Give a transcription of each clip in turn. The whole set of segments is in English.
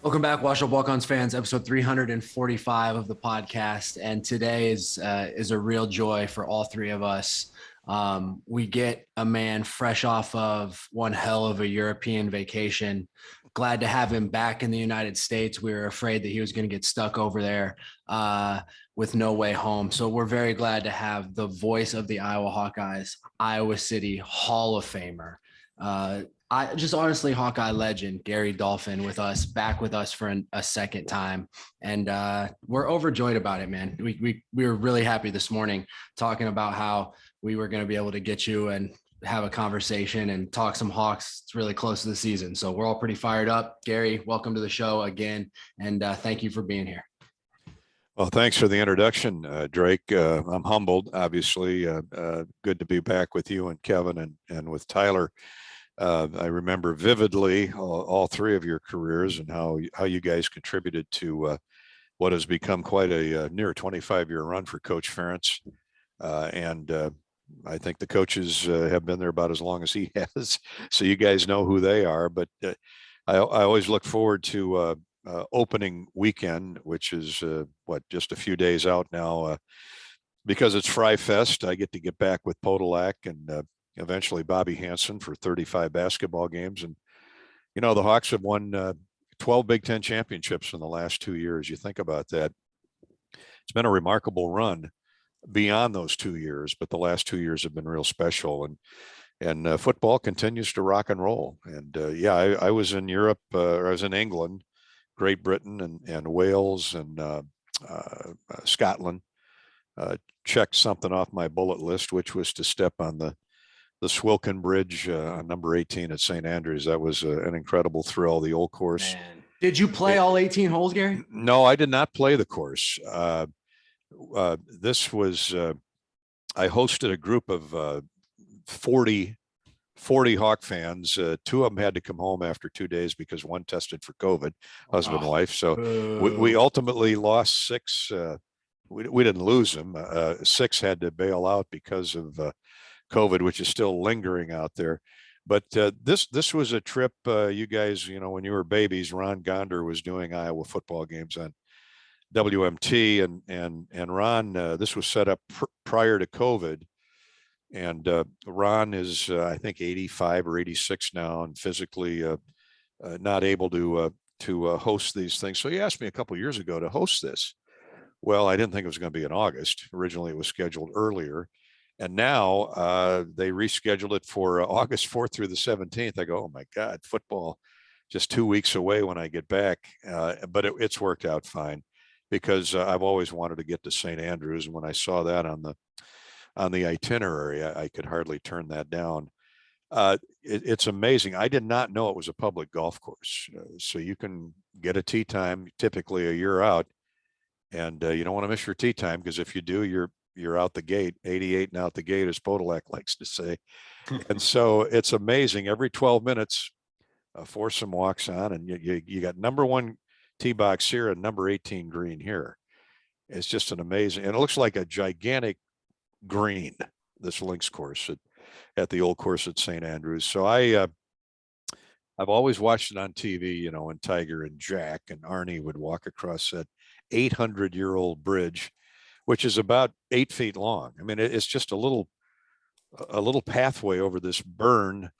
Welcome back, Wash Up Walk-Ons fans, episode 345 of the podcast. And today is a real joy for all three of us. We get a man fresh off of one hell of a European vacation. Glad to have him back in the United States. We were afraid that he was going to get stuck over there with no way home. So we're very glad to have the voice of the Iowa Hawkeyes, Iowa City Hall of Famer, I just honestly Hawkeye legend Gary Dolphin back with us for a second time, and we're overjoyed about it, man. We were really happy this morning talking about how we were going to be able to get you and have a conversation and talk some Hawks. It's really close to the season, so we're all pretty fired up. Gary, welcome to the show again, and thank you for being here. Well, thanks for the introduction, Drake. I'm humbled, obviously. Good to be back with you and Kevin and with Tyler. I remember vividly all three of your careers and how you guys contributed to what has become quite a near 25-year run for Coach Ferentz. And I think the coaches have been there about as long as he has. So you guys know who they are. But I always look forward to opening weekend, which is just a few days out now, because it's Fry Fest. I get back with Podolak and eventually Bobby Hansen for 35 basketball games. And, you know, the Hawks have won 12 Big Ten championships in the last 2 years. You think about that. It's been a remarkable run beyond those 2 years, but the last 2 years have been real special. And football continues to rock and roll. And I was in Europe, or I was in England, Great Britain and Wales and Scotland. Checked something off my bullet list, which was to step on the Swilken Bridge on number 18 at St. Andrews. That was an incredible thrill. The old course. Man. Did you play all 18 holes, Gary? No, I did not play the course. This was, I hosted a group of 40 Hawk fans. Two of them had to come home after 2 days because one tested for COVID, husband and wife. So we ultimately lost six. We didn't lose them. Six had to bail out because of COVID, which is still lingering out there. But this was a trip, you guys, you know, when you were babies, Ron Gonder was doing Iowa football games on WMT, and Ron, this was set up prior to COVID. And Ron is, I think, 85 or 86 now, and physically not able to host these things. So he asked me a couple of years ago to host this. Well, I didn't think it was going to be in August. Originally, it was scheduled earlier. And now they rescheduled it for August 4th through the 17th. I go, oh my God, football just 2 weeks away when I get back. But it's worked out fine because I've always wanted to get to St. Andrews. And when I saw that on the itinerary, I could hardly turn that down. It's amazing. I did not know it was a public golf course. So you can get a tee time typically a year out. And you don't want to miss your tee time, because if you do, you're out the gate, 88 and out the gate, as Podolak likes to say. And so it's amazing. Every 12 minutes, a foursome walks on, and you got number 1 tee box here and number 18 green here. It's just an amazing, and it looks like a gigantic green, this links course at the old course at St. Andrews. So I've always watched it on TV, you know, when Tiger and Jack and Arnie would walk across that 800-year-old bridge, which is about 8 feet long. I mean, it's just a little pathway over this burn,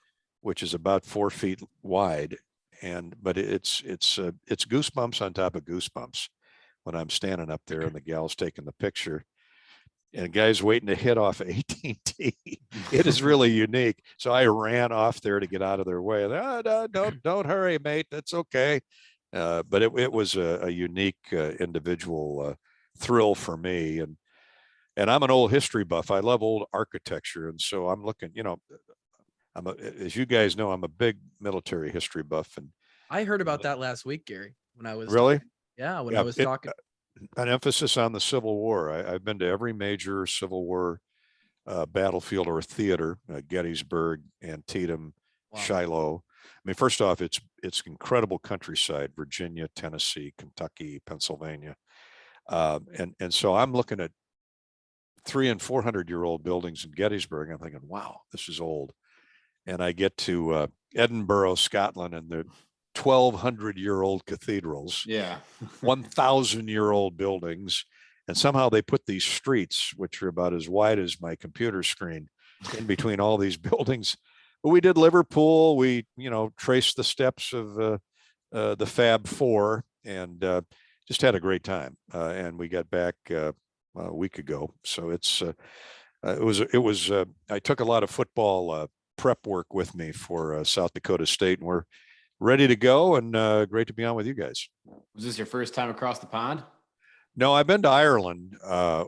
which is about 4 feet wide. But it's goosebumps on top of goosebumps when I'm standing up there and the gal's taking the picture and guys waiting to hit off 18T. It is really unique. So I ran off there to get out of their way. No, don't hurry, mate. That's okay. But it was a unique individual thrill for me. And I'm an old history buff. I love old architecture. And so I'm looking, you know, as you guys know, I'm a big military history buff. And I heard about that last week, Gary, when I was really, talking. I was talking. An emphasis on the Civil War. I've been to every major Civil War battlefield or theater, Gettysburg, Antietam, wow. Shiloh. I mean, first off, it's incredible countryside, Virginia, Tennessee, Kentucky, Pennsylvania. And so I'm looking at 300- and 400-year-old buildings in Gettysburg. I'm thinking, wow, this is old. And I get to Edinburgh, Scotland, and the 1,200-year-old cathedrals, yeah, 1,000-year-old buildings, and somehow they put these streets, which are about as wide as my computer screen, in between all these buildings. But we did Liverpool. We, traced the steps of the Fab Four, and just had a great time. And we got back a week ago, so it was. I took a lot of football prep work with me for South Dakota State, and we're ready to go. And great to be on with you guys. Was this your first time across the pond? No, I've been to Ireland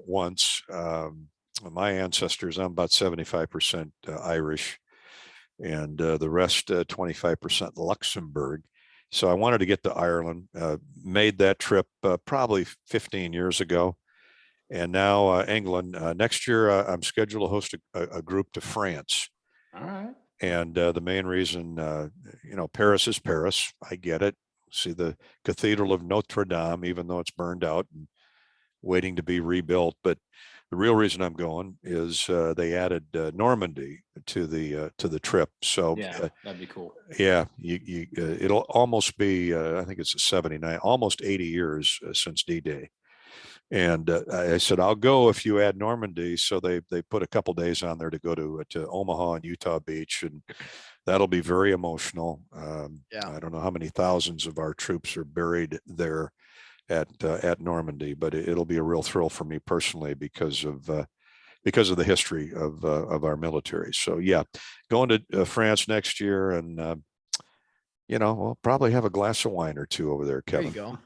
once. My ancestors, I'm about 75% Irish, and the rest 25% Luxembourg. So I wanted to get to Ireland, made that trip probably 15 years ago. And now England. Next year, I'm scheduled to host a group to France. All right. And the main reason, Paris is Paris. I get it. See the Cathedral of Notre Dame, even though it's burned out and waiting to be rebuilt. But the real reason I'm going is they added Normandy to the trip. So yeah, that'd be cool. Yeah, it'll almost be I think it's 79, almost 80 years since D-Day. And I said, I'll go if you add Normandy. So they put a couple days on there to go to Omaha and Utah Beach, and that'll be very emotional. I don't know how many thousands of our troops are buried there at Normandy, but it'll be a real thrill for me personally because of the history of our military. So yeah, going to France next year, and we'll probably have a glass of wine or two over there, Kevin. There you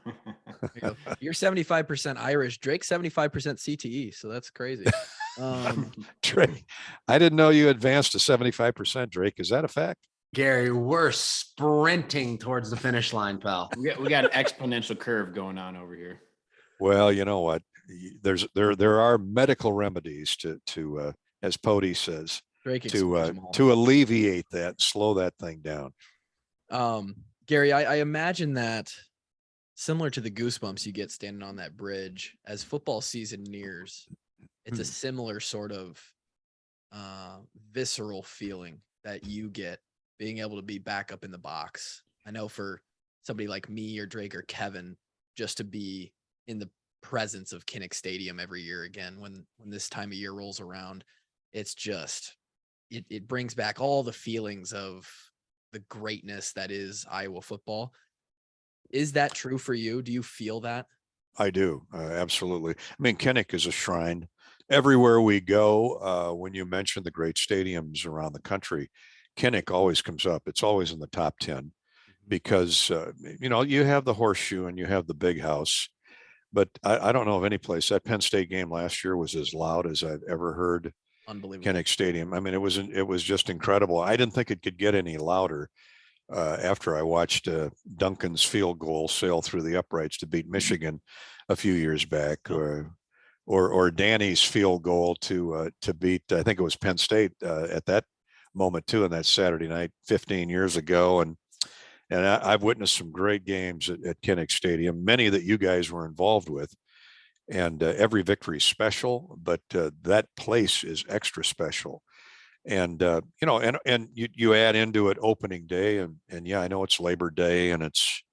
go. You're 75% Irish. Drake's 75% CTE, so that's crazy. Drake, I didn't know you advanced to 75%, Drake. Is that a fact? Gary, we're sprinting towards the finish line, pal. We got an exponential curve going on over here. Well, you know what? There are medical remedies to as Pody says, Drake to alleviate that, slow that thing down. Gary, I imagine that similar to the goosebumps you get standing on that bridge as football season nears, it's a similar sort of visceral feeling that you get being able to be back up in the box. I know for somebody like me or Drake or Kevin, just to be in the presence of Kinnick Stadium every year again, when this time of year rolls around, it's just, it brings back all the feelings of the greatness that is Iowa football. Is that true for you? Do you feel that? I do. Absolutely. I mean, Kinnick is a shrine everywhere we go. When you mention the great stadiums around the country, Kinnick always comes up. It's always in the top 10 because, you have the Horseshoe and you have the Big House, but I don't know of any place. That Penn State game last year was as loud as I've ever heard. Unbelievable. Kinnick Stadium. I mean, it was just incredible. I didn't think it could get any louder after I watched Duncan's field goal sail through the uprights to beat Michigan a few years back, or Danny's field goal to beat, I think it was Penn State at that moment too, on that Saturday night 15 years ago. And I've witnessed some great games at Kinnick Stadium, many that you guys were involved with. And every victory is special, but that place is extra special. And and you add into it opening day, and yeah, I know it's Labor Day and it's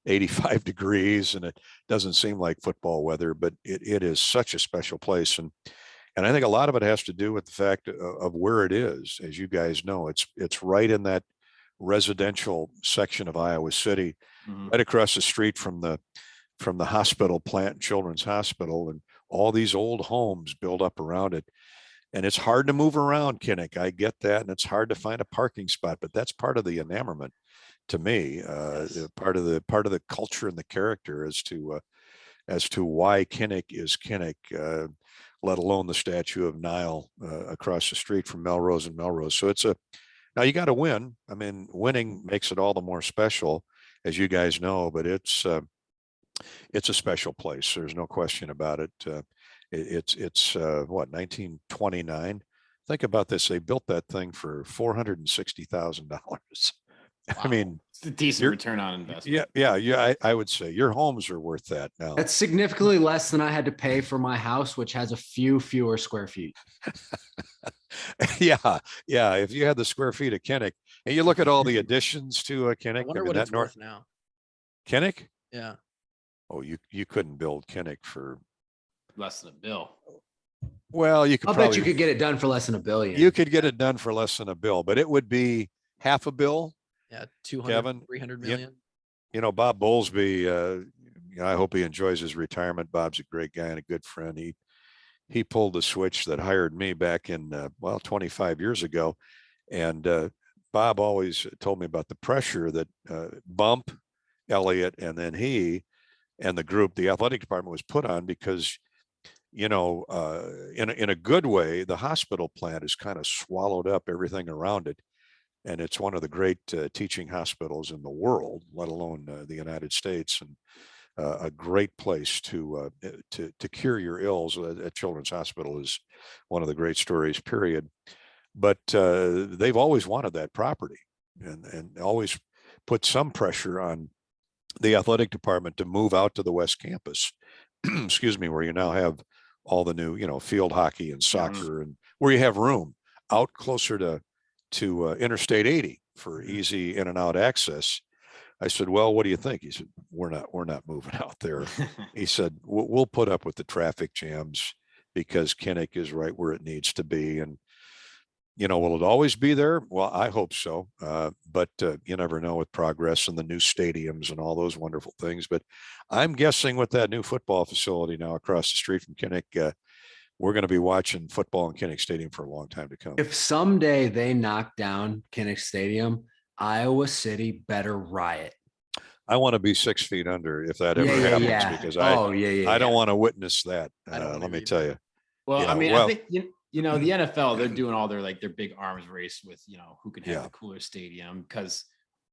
85 degrees and it doesn't seem like football weather, but it is such a special place. And I think a lot of it has to do with the fact of where it is. As you guys know, it's right in that residential section of Iowa City, right across the street from the hospital plant, Children's Hospital, and all these old homes built up around it. And it's hard to move around Kinnick. I get that. And it's hard to find a parking spot, but that's part of the enamorment to me, yes. part of the culture and the character as to why Kinnick is Kinnick, let alone the statue of Nile across the street from Melrose and Melrose. So now you got to win. I mean, winning makes it all the more special, as you guys know, but it's a special place. There's no question about it. It's 1929. Think about this. They built that thing for $460,000. I mean, it's a decent you're- return on investment. yeah. I would say your homes are worth that now. That's significantly less than I had to pay for my house, which has a few fewer square feet. Yeah. If you had the square feet of Kinnick, and you look at all the additions to Kinnick, I wonder mean, what that it's worth now. Kinnick. Yeah. Oh, you couldn't build Kinnick for Less than a bill. well, you could I'll probably bet you could get it done for less than $1 billion. you could get it done for less than $1 billion, but it would be half a bill. Yeah. 200, Kevin, 300 million. You know, Bob Bowlesby, I hope he enjoys his retirement. Bob's a great guy and a good friend. He pulled the switch that hired me back in 25 years ago, and Bob always told me about the pressure that Bump, Elliott, and then he and the group, the athletic department, was put on because, in a good way, the hospital plant has kind of swallowed up everything around it. And it's one of the great teaching hospitals in the world, let alone the United States, and a great place to cure your ills. At Children's Hospital is one of the great stories, period. But they've always wanted that property, and always put some pressure on the athletic department to move out to the West Campus. Excuse me, where you now have all the new, field hockey and soccer, and where you have room out closer to Interstate 80 for easy in and out access. I said, well, what do you think? He said, we're not moving out there. He said, we'll put up with the traffic jams because Kinnick is right where it needs to be. And, will it always be there? Well, I hope so. But you never know with progress and the new stadiums and all those wonderful things. But I'm guessing with that new football facility now across the street from Kinnick, we're going to be watching football in Kinnick Stadium for a long time to come. If someday they knock down Kinnick Stadium, Iowa City better riot. I want to be 6 feet under if that ever happens, because I don't want to witness that. Let me tell you. Well, I think the NFL, they're doing all their big arms race with who can have the cooler stadium, because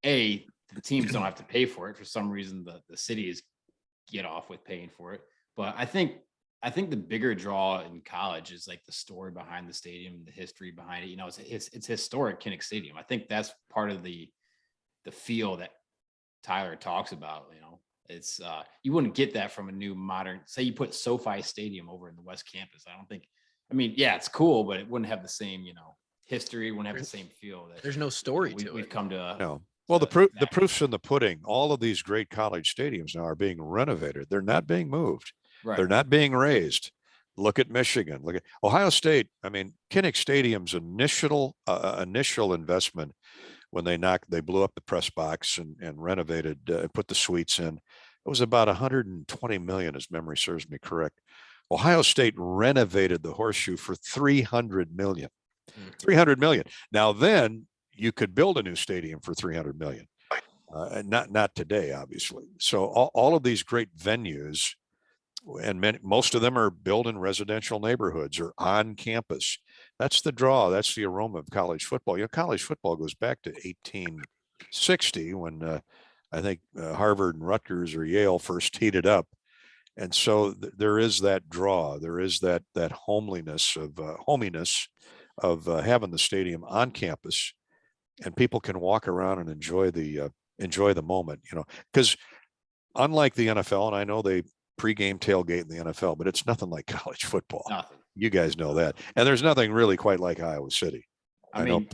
the teams don't have to pay for it. For some reason, the cities get off with paying for it. But I think the bigger draw in college is like the story behind the stadium, the history behind it. It's historic, Kinnick Stadium. I think that's part of the feel that Tyler talks about. It's you wouldn't get that from a new modern. Say you put SoFi Stadium over in the West Campus. I don't think. It's cool, but it wouldn't have the same history. Wouldn't have the same feel. There's no story to it. We've come to. No. Well, the proof's in the pudding. All of these great college stadiums now are being renovated. They're not being moved. Right. They're not being raised. Look at Michigan. Look at Ohio State. Kinnick Stadium's initial investment when they blew up the press box and renovated and put the suites in. It was about $120 million, as memory serves me correct. Ohio State renovated the Horseshoe for $300 million. $300 million. Now then, you could build a new stadium for $300 million. Not today, obviously. So all of these great venues, and most of them are built in residential neighborhoods or on campus. That's the draw. That's the aroma of college football. College football goes back to 1860 when I think Harvard and Rutgers or Yale first heated up. And so there is that draw. There is that hominess of having the stadium on campus, and people can walk around and enjoy the moment. Because unlike the NFL, and I know they pregame tailgate in the NFL, but it's nothing like college football. Nothing. You guys know that. And there's nothing really quite like Iowa City. I know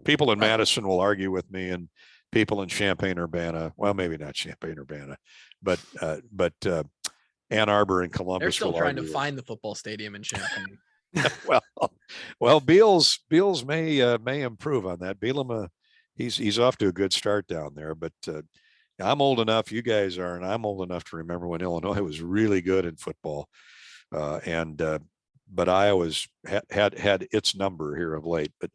people in Madison will argue with me, and people in Champaign-Urbana, well, maybe not Champaign-Urbana, but Ann Arbor and Columbus. They're still trying to find the football stadium in Champaign. well, Beals may improve on that. Bielema, he's off to a good start down there, but I'm old enough, you guys are, and I'm old enough to remember when Illinois was really good in football. But Iowa's had its number here of late. But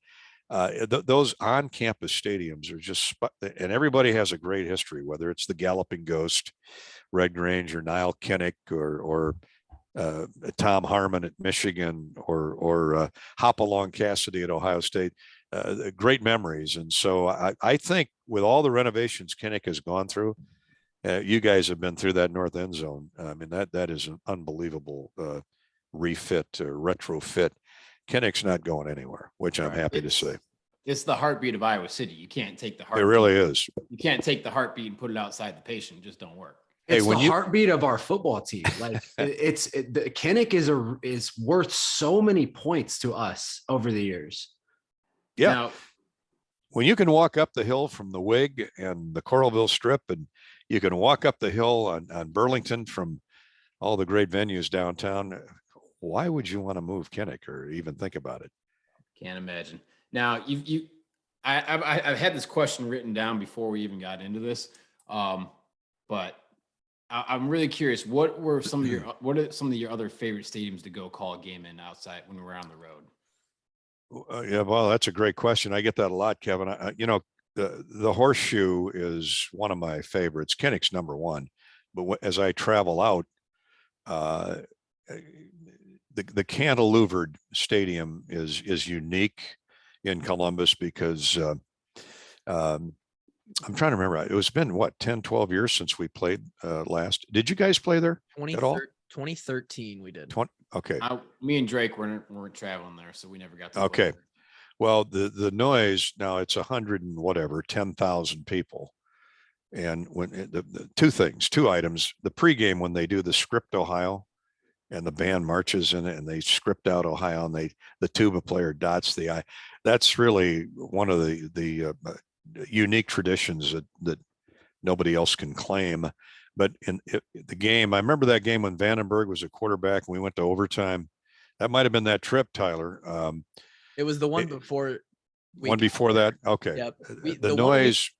those on-campus stadiums are just, and everybody has a great history, whether it's the Galloping Ghost, Red Grange, or Nile Kinnick, or Tom Harmon at Michigan, or Hopalong Cassidy at Ohio State. Great memories. And so I think with all the renovations Kinnick has gone through, you guys have been through that north end zone. That is an unbelievable refit or retrofit. Kinnick's not going anywhere, which I'm happy to say. It's the heartbeat of Iowa City. You can't take the heartbeat. It really is. You can't take the heartbeat and put it outside the patient. It just don't work. It's the heartbeat of our football team. Like the Kinnick is worth so many points to us over the years. Yeah. Now, when you can walk up the hill from the Wig and the Coralville Strip, and you can walk up the hill on Burlington from all the great venues downtown, why would you want to move Kinnick or even think about it? Can't imagine. Now I've had this question written down before we even got into this, but I'm really curious. What are some of your other favorite stadiums to go call a game in outside when we're on the road? Yeah, well, that's a great question. I get that a lot, Kevin. The Horseshoe is one of my favorites. Kinnick's number one, but as I travel out, the cantilevered stadium is unique in Columbus because I'm trying to remember. It's been what, 10, 12 years since we played last. Did you guys play there at all? 2013 we did. Okay. Me and Drake weren't traveling there, so we never got to. Okay. Well, the noise now, it's 100 and whatever, 10,000 people. And when the two items, the pregame, when they do the script Ohio and the band marches in it and they script out Ohio and the tuba player dots the I, that's really one of the unique traditions that nobody else can claim. But in the game, I remember that game when Vandenberg was a quarterback and we went to overtime. That might've been that trip, Tyler. It was the one before. One before that. Okay. Yep. The noise.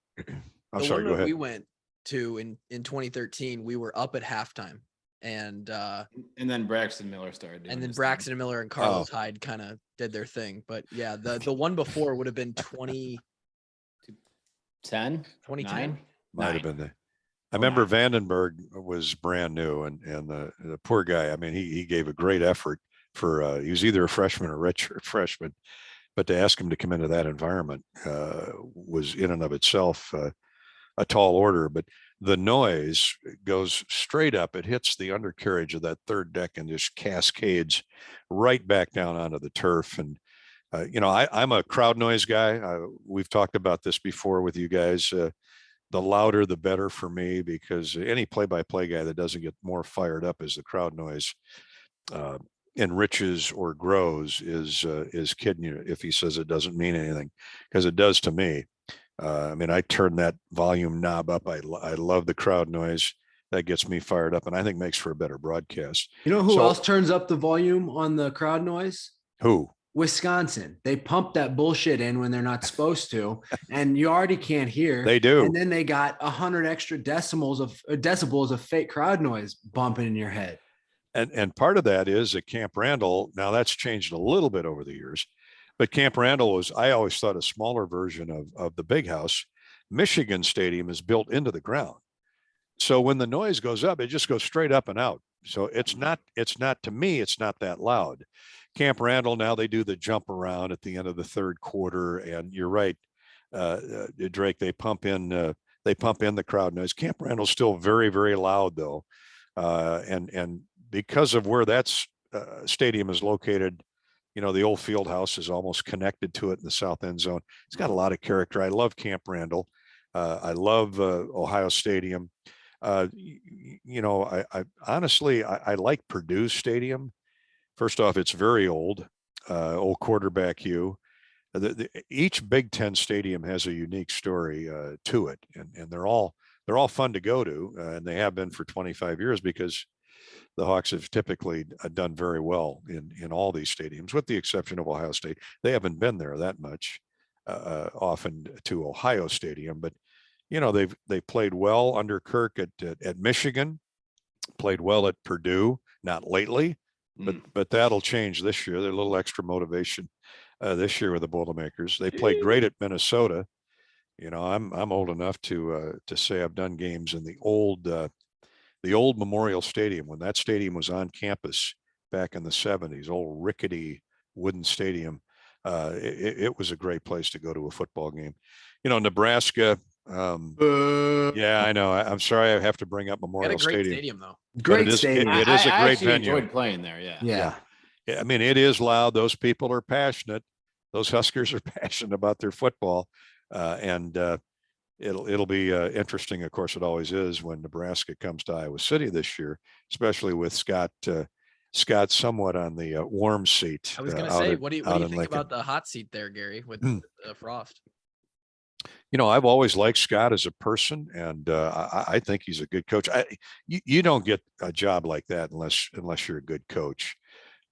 I'm sorry, go ahead. We went to in 2013, we were up at halftime and then Braxton Miller started. And then Braxton and Miller and Carlos Hyde kind of did their thing. But yeah, the one before would have been 2010. Might have been I remember Vandenberg was brand new and the poor guy, I mean, he gave a great effort for he was either a freshman or redshirt freshman, but to ask him to come into that environment was in and of itself a tall order. But the noise goes straight up. It hits the undercarriage of that third deck and just cascades right back down onto the turf. And I'm a crowd noise guy. We've talked about this before with you guys. The louder, the better for me, because any play-by-play guy that doesn't get more fired up as the crowd noise enriches or grows is kidding you if he says it doesn't mean anything, because it does to me. I mean, I turn that volume knob up. I love the crowd noise. That gets me fired up, and I think makes for a better broadcast. You know who else turns up the volume on the crowd noise? Who? Wisconsin. They pump that bullshit in when they're not supposed to, and you already can't hear. They do. And then they got 100 extra decibels of fake crowd noise bumping in your head. And part of that is at Camp Randall. Now that's changed a little bit over the years, but Camp Randall was, I always thought, a smaller version of the big house. Michigan Stadium is built into the ground. So when the noise goes up, it just goes straight up and out. So it's not, to me, it's not that loud. Camp Randall, now they do the jump around at the end of the third quarter. And you're right, Drake, they pump in the crowd noise. Camp Randall's still very, very loud though. And because of where that stadium is located, the old field house is almost connected to it in the south end zone. It's got a lot of character. I love Camp Randall. I love Ohio Stadium. I honestly like Purdue Stadium. First off, it's very old quarterback Hugh. Each Big Ten stadium has a unique story to it, and they're all fun to go to, and they have been for 25 years because the Hawks have typically done very well in all these stadiums, with the exception of Ohio State. They haven't been there that much often to Ohio Stadium, but they've played well under Kirk at Michigan, played well at Purdue, not lately, but that'll change this year. They're a little extra motivation this year with the Boilermakers. They played great at Minnesota. I'm old enough to say I've done games in the old Memorial Stadium when that stadium was on campus back in the 70s, old rickety wooden stadium. It was a great place to go to a football game. Nebraska. Yeah, I know. I'm sorry I have to bring up Memorial Stadium though. Great stadium. It is a great venue. Enjoyed playing there. Yeah. I mean, it is loud. Those people are passionate. those Huskers are passionate about their football, and it'll be interesting. Of course, it always is when Nebraska comes to Iowa City this year, especially with Scott somewhat on the warm seat. I was going to say, what do you think Lincoln. about the hot seat there, Gary, with Frost? I've always liked Scott as a person, and I think he's a good coach. You don't get a job like that unless you're a good coach.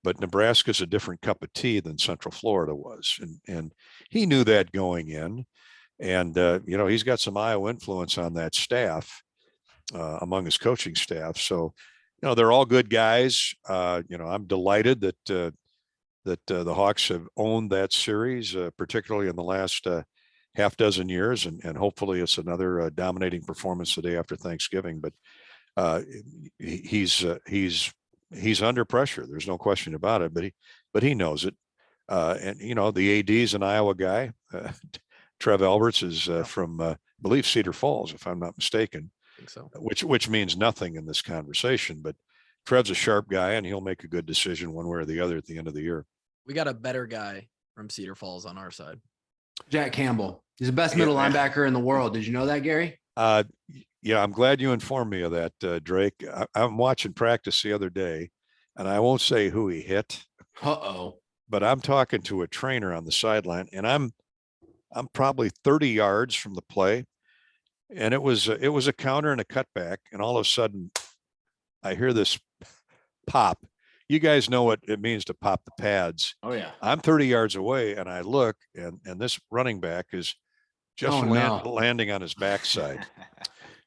But Nebraska's a different cup of tea than Central Florida was, and he knew that going in. And he's got some Iowa influence on that staff, among his coaching staff. So, they're all good guys. I'm delighted that the Hawks have owned that series, particularly in the last half dozen years, and hopefully it's another dominating performance the day after Thanksgiving. But he's under pressure. There's no question about it. But he knows it. And the AD's an Iowa guy. Trev Alberts is from, I believe, Cedar Falls, if I'm not mistaken. I think so. Which means nothing in this conversation. But Trev's a sharp guy, and he'll make a good decision one way or the other at the end of the year. We got a better guy from Cedar Falls on our side. Jack Campbell. He's the best middle linebacker in the world. Did you know that, Gary? Yeah, I'm glad you informed me of that, Drake. I'm watching practice the other day, and I won't say who he hit. But I'm talking to a trainer on the sideline, and I'm probably 30 yards from the play, and it was a counter and a cutback, and all of a sudden, I hear this pop. You guys know what it means to pop the pads. Oh yeah. I'm 30 yards away, and I look, and this running back is just landing on his backside,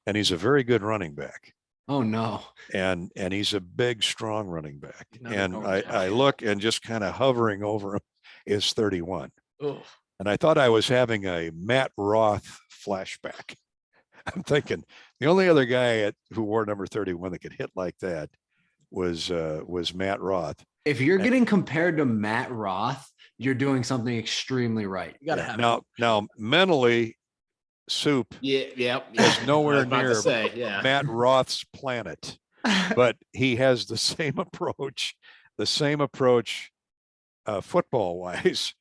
and he's a very good running back. Oh no. And he's a big, strong running back. And I look, and just kind of hovering over him is 31. Oh. And I thought I was having a Matt Roth flashback. I'm thinking the only other guy who wore number 31 that could hit like that was Matt Roth. If you're getting compared to Matt Roth, you're doing something extremely right. You gotta have now mentally, Soup is nowhere near Matt Roth's planet, but he has the same approach football wise,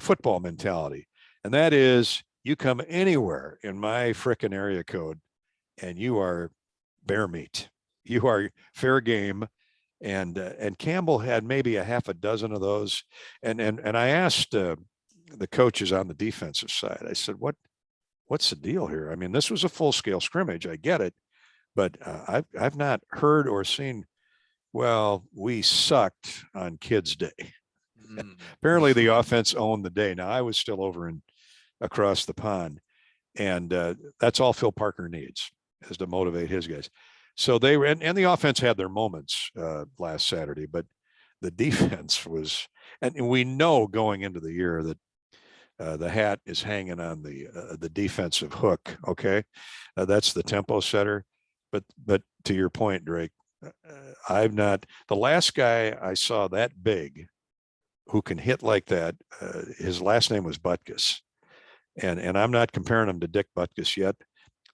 football mentality. And that is, you come anywhere in my frickin' area code and you are bear meat. You are fair game. And Campbell had maybe a half a dozen of those. And I asked the coaches on the defensive side, I said, what's the deal here? I mean, this was a full scale scrimmage. I get it, but I've not heard or seen, well, we sucked on Kids Day. Apparently the offense owned the day. Now I was still over across the pond, and that's all Phil Parker needs, is to motivate his guys. So they and the offense had their moments last Saturday, but the defense was, and we know going into the year that the hat is hanging on the defensive hook. Okay, that's the tempo setter. But to your point, Drake, the last guy I saw that big who can hit like that, his last name was Butkus. And I'm not comparing him to Dick Butkus yet,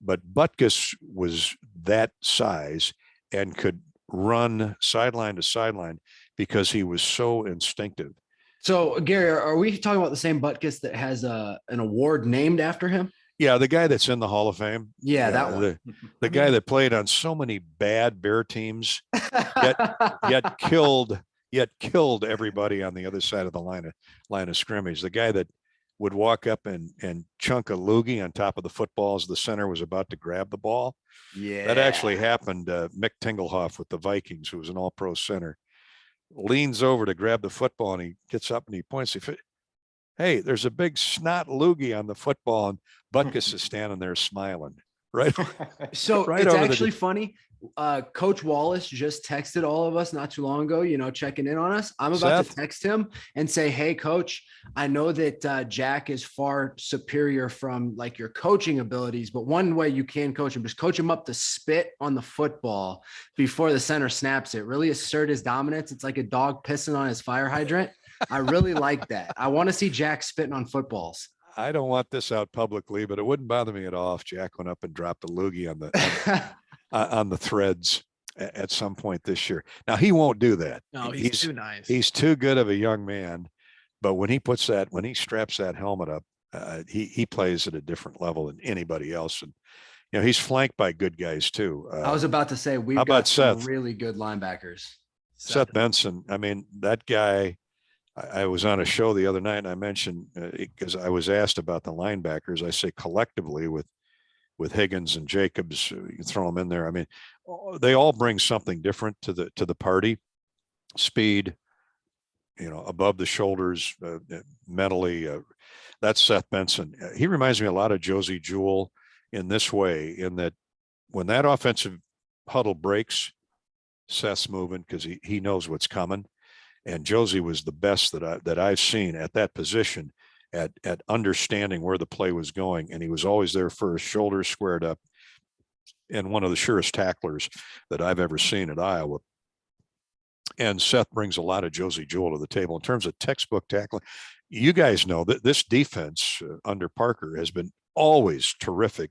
but Butkus was that size and could run sideline to sideline because he was so instinctive. So, Gary, are we talking about the same Butkus that has an award named after him? Yeah, the guy that's in the Hall of Fame. Yeah, that one. The guy that played on so many bad Bear teams, yet killed everybody on the other side of the line of scrimmage. The guy that would walk up and chunk a loogie on top of the football as the center was about to grab the ball. Yeah, that actually happened. Mick Tingelhoff with the Vikings, who was an all-pro center, leans over to grab the football, and he gets up and he points. Hey, there's a big snot loogie on the football, and Butkus is standing there smiling. Right. So right, it's actually funny. Coach Wallace just texted all of us not too long ago, checking in on us. I'm about to text him and say, hey, coach, I know that Jack is far superior from like your coaching abilities, but one way you can coach him, just coach him up to spit on the football before the center snaps it. Really assert his dominance. It's like a dog pissing on his fire hydrant. I really like that. I want to see Jack spitting on footballs. I don't want this out publicly, but it wouldn't bother me at all if Jack went up and dropped a loogie on the threads at some point this year. Now he won't do that. No, he's too nice. He's too good of a young man. but when he straps that helmet up, he plays at a different level than anybody else. And, he's flanked by good guys too. I was about to say, we've got some really good linebackers. Seth Benson. I mean, that guy, I was on a show the other night and I mentioned, because I was asked about the linebackers, I say collectively with Higgins and Jacobs, you can throw them in there. I mean, they all bring something different to the party. Speed, above the shoulders, mentally. That's Seth Benson. He reminds me a lot of Josie Jewell in this way, in that when that offensive huddle breaks, Seth's moving because he knows what's coming. And Josie was the best that I've seen at that position, at understanding where the play was going. And he was always there first, shoulders squared up, and one of the surest tacklers that I've ever seen at Iowa. And Seth brings a lot of Josie Jewell to the table in terms of textbook tackling. You guys know that this defense under Parker has been always terrific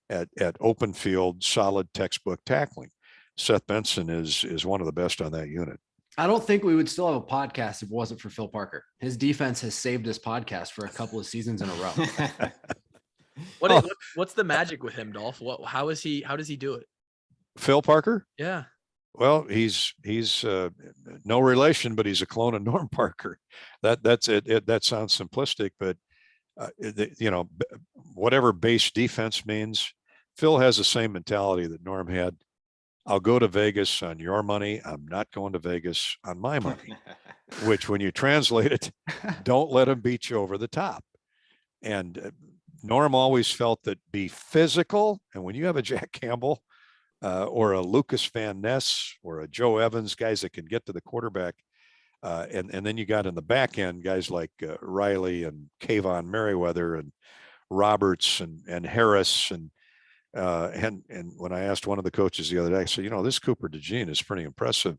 at open field, solid textbook tackling. Seth Benson is one of the best on that unit. I don't think we would still have a podcast if it wasn't for Phil Parker. His defense has saved this podcast for a couple of seasons in a row. What's the magic with him, Dolph? How does he do it? Phil Parker? Yeah. Well, he's no relation, but he's a clone of Norm Parker. That's it. That sounds simplistic, but whatever base defense means, Phil has the same mentality that Norm had. I'll go to Vegas on your money. I'm not going to Vegas on my money, which when you translate it, don't let him beat you over the top. And Norm always felt that be physical. And when you have a Jack Campbell or a Lucas Van Ness or a Joe Evans, guys that can get to the quarterback, and then you got in the back end guys like Riley and Kayvon Merriweather and Roberts and Harris and when I asked one of the coaches the other day, I said, this Cooper DeJean is pretty impressive.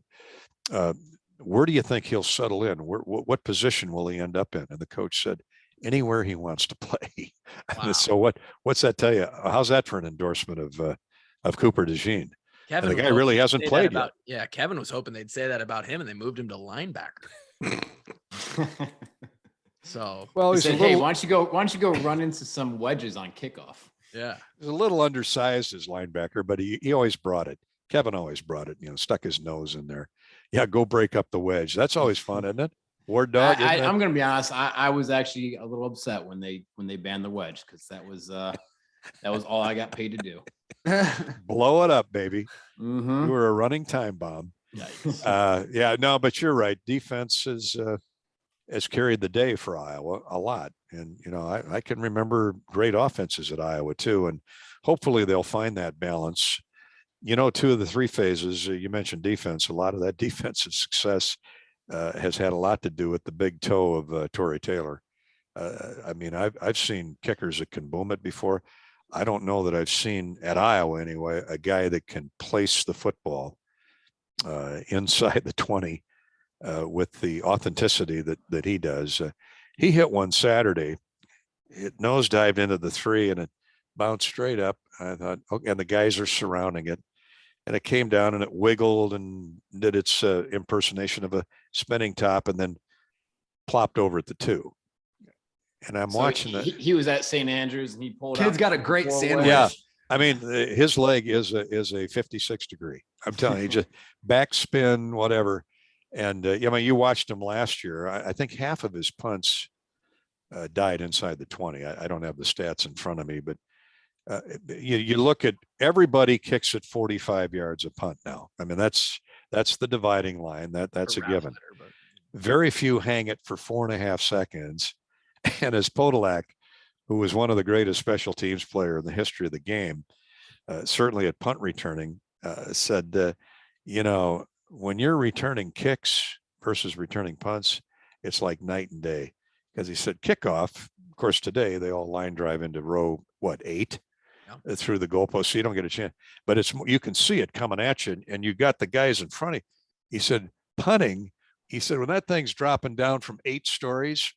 Where do you think he'll settle in? What position will he end up in? And the coach said, anywhere he wants to play. Wow. So what's that tell you? How's that for an endorsement of Cooper DeJean? And the guy really hasn't played yet. Yeah, Kevin was hoping they'd say that about him, and they moved him to linebacker. So, well, he said, "Hey, why don't you go run into some wedges on kickoff?" Yeah, he's a little undersized as linebacker, but he always brought it. Kevin always brought it. Stuck his nose in there. Yeah, go break up the wedge. That's always fun, isn't it? Ward dog. I'm going to be honest. I was actually a little upset when they banned the wedge, because that was all I got paid to do. Blow it up, baby. Mm-hmm. You were a running time bomb. Yikes. No, but you're right. Defense has carried the day for Iowa a lot. And, I can remember great offenses at Iowa too. And hopefully they'll find that balance. 2 of the 3 phases, you mentioned defense, a lot of that defensive success has had a lot to do with the big toe of Torrey Taylor. I've seen kickers that can boom it before. I don't know that I've seen at Iowa anyway, a guy that can place the football inside the 20 with the authenticity that he does. He hit one Saturday. It nosedived into the 3 and it bounced straight up. I thought, okay, and the guys are surrounding it. And it came down and it wiggled and did its impersonation of a spinning top and then plopped over at the 2. And I'm watching that. He was at St. Andrews and he pulled Kid's got a great sandwich. Yeah. His leg is a 56 degree. I'm telling you, just backspin, whatever. And you watched him last year. I think half of his punts died inside the 20. I don't have the stats in front of me, but you look at everybody kicks at 45 yards a punt now. That's the dividing line. That's a given. Very few hang it for 4.5 seconds. And as Podolak, who was one of the greatest special teams player in the history of the game, certainly at punt returning, said, when you're returning kicks versus returning punts, it's like night and day. Because he said kickoff, of course, today they all line drive into row, 8? Yeah. Through the goalpost, so you don't get a chance. But you can see it coming at you, and you got the guys in front of you. He said, punting, he said, when that thing's dropping down from 8 stories,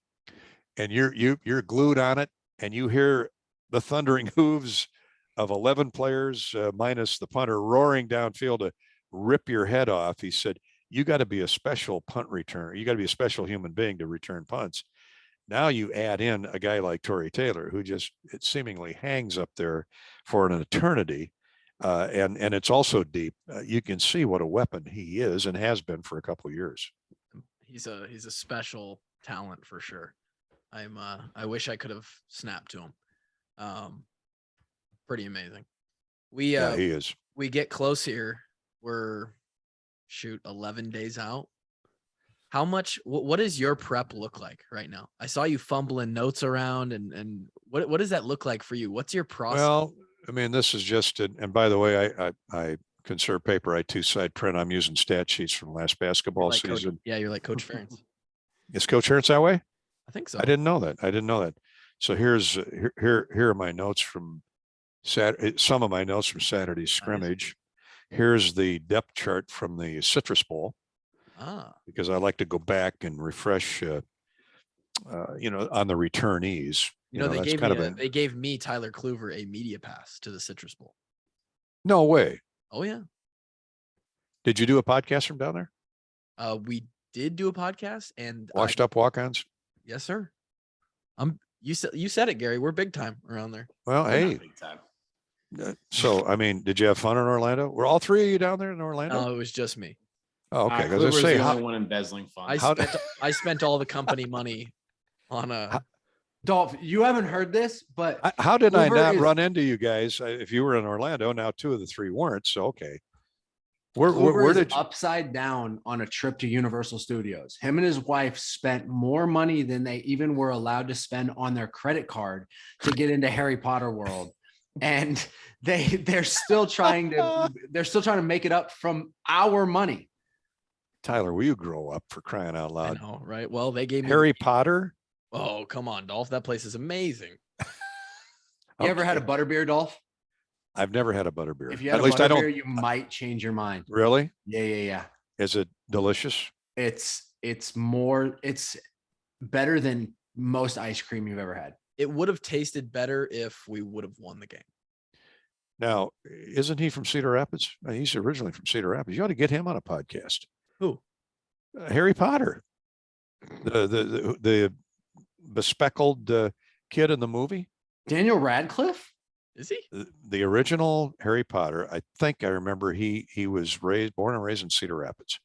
and you're glued on it, and you hear the thundering hooves of 11 players minus the punter roaring downfield to rip your head off. He said, you got to be a special punt returner. You got to be a special human being to return punts. Now you add in a guy like Torrey Taylor, who just it seemingly hangs up there for an eternity. And it's also deep. You can see what a weapon he is and has been for a couple of years. He's a special talent for sure. I wish I could have snapped to him. Pretty amazing. He is. We get close here. We're 11 days out. How much, what does your prep look like right now? I saw you fumbling notes around and what does that look like for you? What's your process? Well, I mean, this is just, and by the way, I conserve paper. I two-side print. I'm using stat sheets from last basketball season. You're like Coach Ferentz. Is Coach Ferentz that way? I think so. I didn't know that. So here are my notes from Saturday. Some of my notes from Saturday's scrimmage. Here's the depth chart from the Citrus Bowl. Because I like to go back and refresh, on the returnees. They gave me Tyler Kluver a media pass to the Citrus Bowl. No way. Oh yeah. Did you do a podcast from down there? We did do a podcast and Washed up walk-ons. Yes, sir. You said it, Gary. We're big time around there. Well, hey. Big time. So, I mean, did you have fun in Orlando? Were all three of you down there in Orlando? No, it was just me. Oh, okay. Because I was the only one embezzling funds. I spent all the company money on a. Dolph, you haven't heard this, but how did I not run into you guys? If you were in Orlando, now two of the three weren't. So, okay. Where did you... upside down on a trip to Universal Studios? Him and his wife spent more money than they even were allowed to spend on their credit card to get into Harry Potter World. And they're still trying to make it up from our money. Tyler, will you grow up, for crying out loud? I know, right? Well, they gave me Harry Potter. Oh, come on, Dolph. That place is amazing. You ever had a butterbeer, Dolph? I've never had a butterbeer. If you had butterbeer, you might change your mind. Really? Yeah. Is it delicious? It's better than most ice cream you've ever had. It would have tasted better if we would have won the game. Now, isn't he from Cedar Rapids? He's originally from Cedar Rapids. You ought to get him on a podcast. Who? Harry Potter, the bespectacled kid in the movie. Daniel Radcliffe? Is he? The original Harry Potter. I think I remember he was born and raised in Cedar Rapids.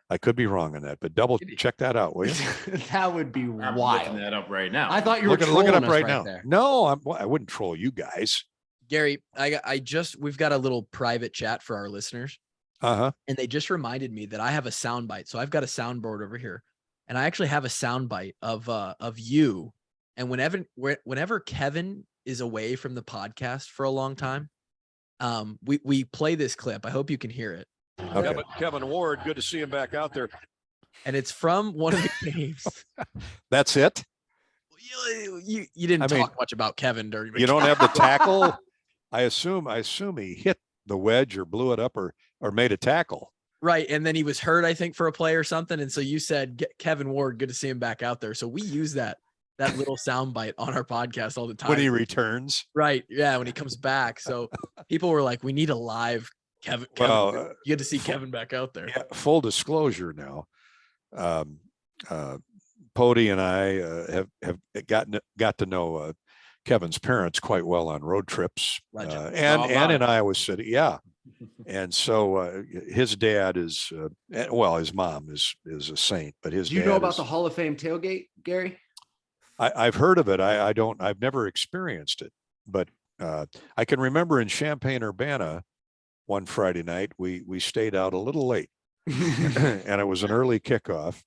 I could be wrong on that, but double check that out, will you? That would be I'm wild. looking that up right now. I thought you were look it up right now. There. No, I wouldn't troll you guys. Gary, we've got a little private chat for our listeners. And they just reminded me that I have a soundbite. So I've got a soundboard over here, and I actually have a soundbite of you. And whenever Kevin is away from the podcast for a long time, we play this clip. I hope you can hear it. Okay. Kevin Ward, good to see him back out there. And it's from one of the games. That's it. You didn't talk much about Kevin during. You don't have the tackle. I assume he hit the wedge or blew it up or made a tackle. Right. And then he was hurt, I think, for a play or something. And so you said, Kevin Ward, good to see him back out there. So we use that little soundbite on our podcast all the time. When he returns. Right. Yeah. When he comes back. So people were like, we need a live Kevin. You get to see Kevin back out there. Yeah, full disclosure now. Pody and I have got to know Kevin's parents quite well on road trips and in Iowa City. Yeah. And so his dad is, his mom is a saint, but his dad. Do you know about the Hall of Fame tailgate, Gary? I've heard of it. I've never experienced it, but I can remember in Champaign-Urbana one Friday night, we stayed out a little late and it was an early kickoff.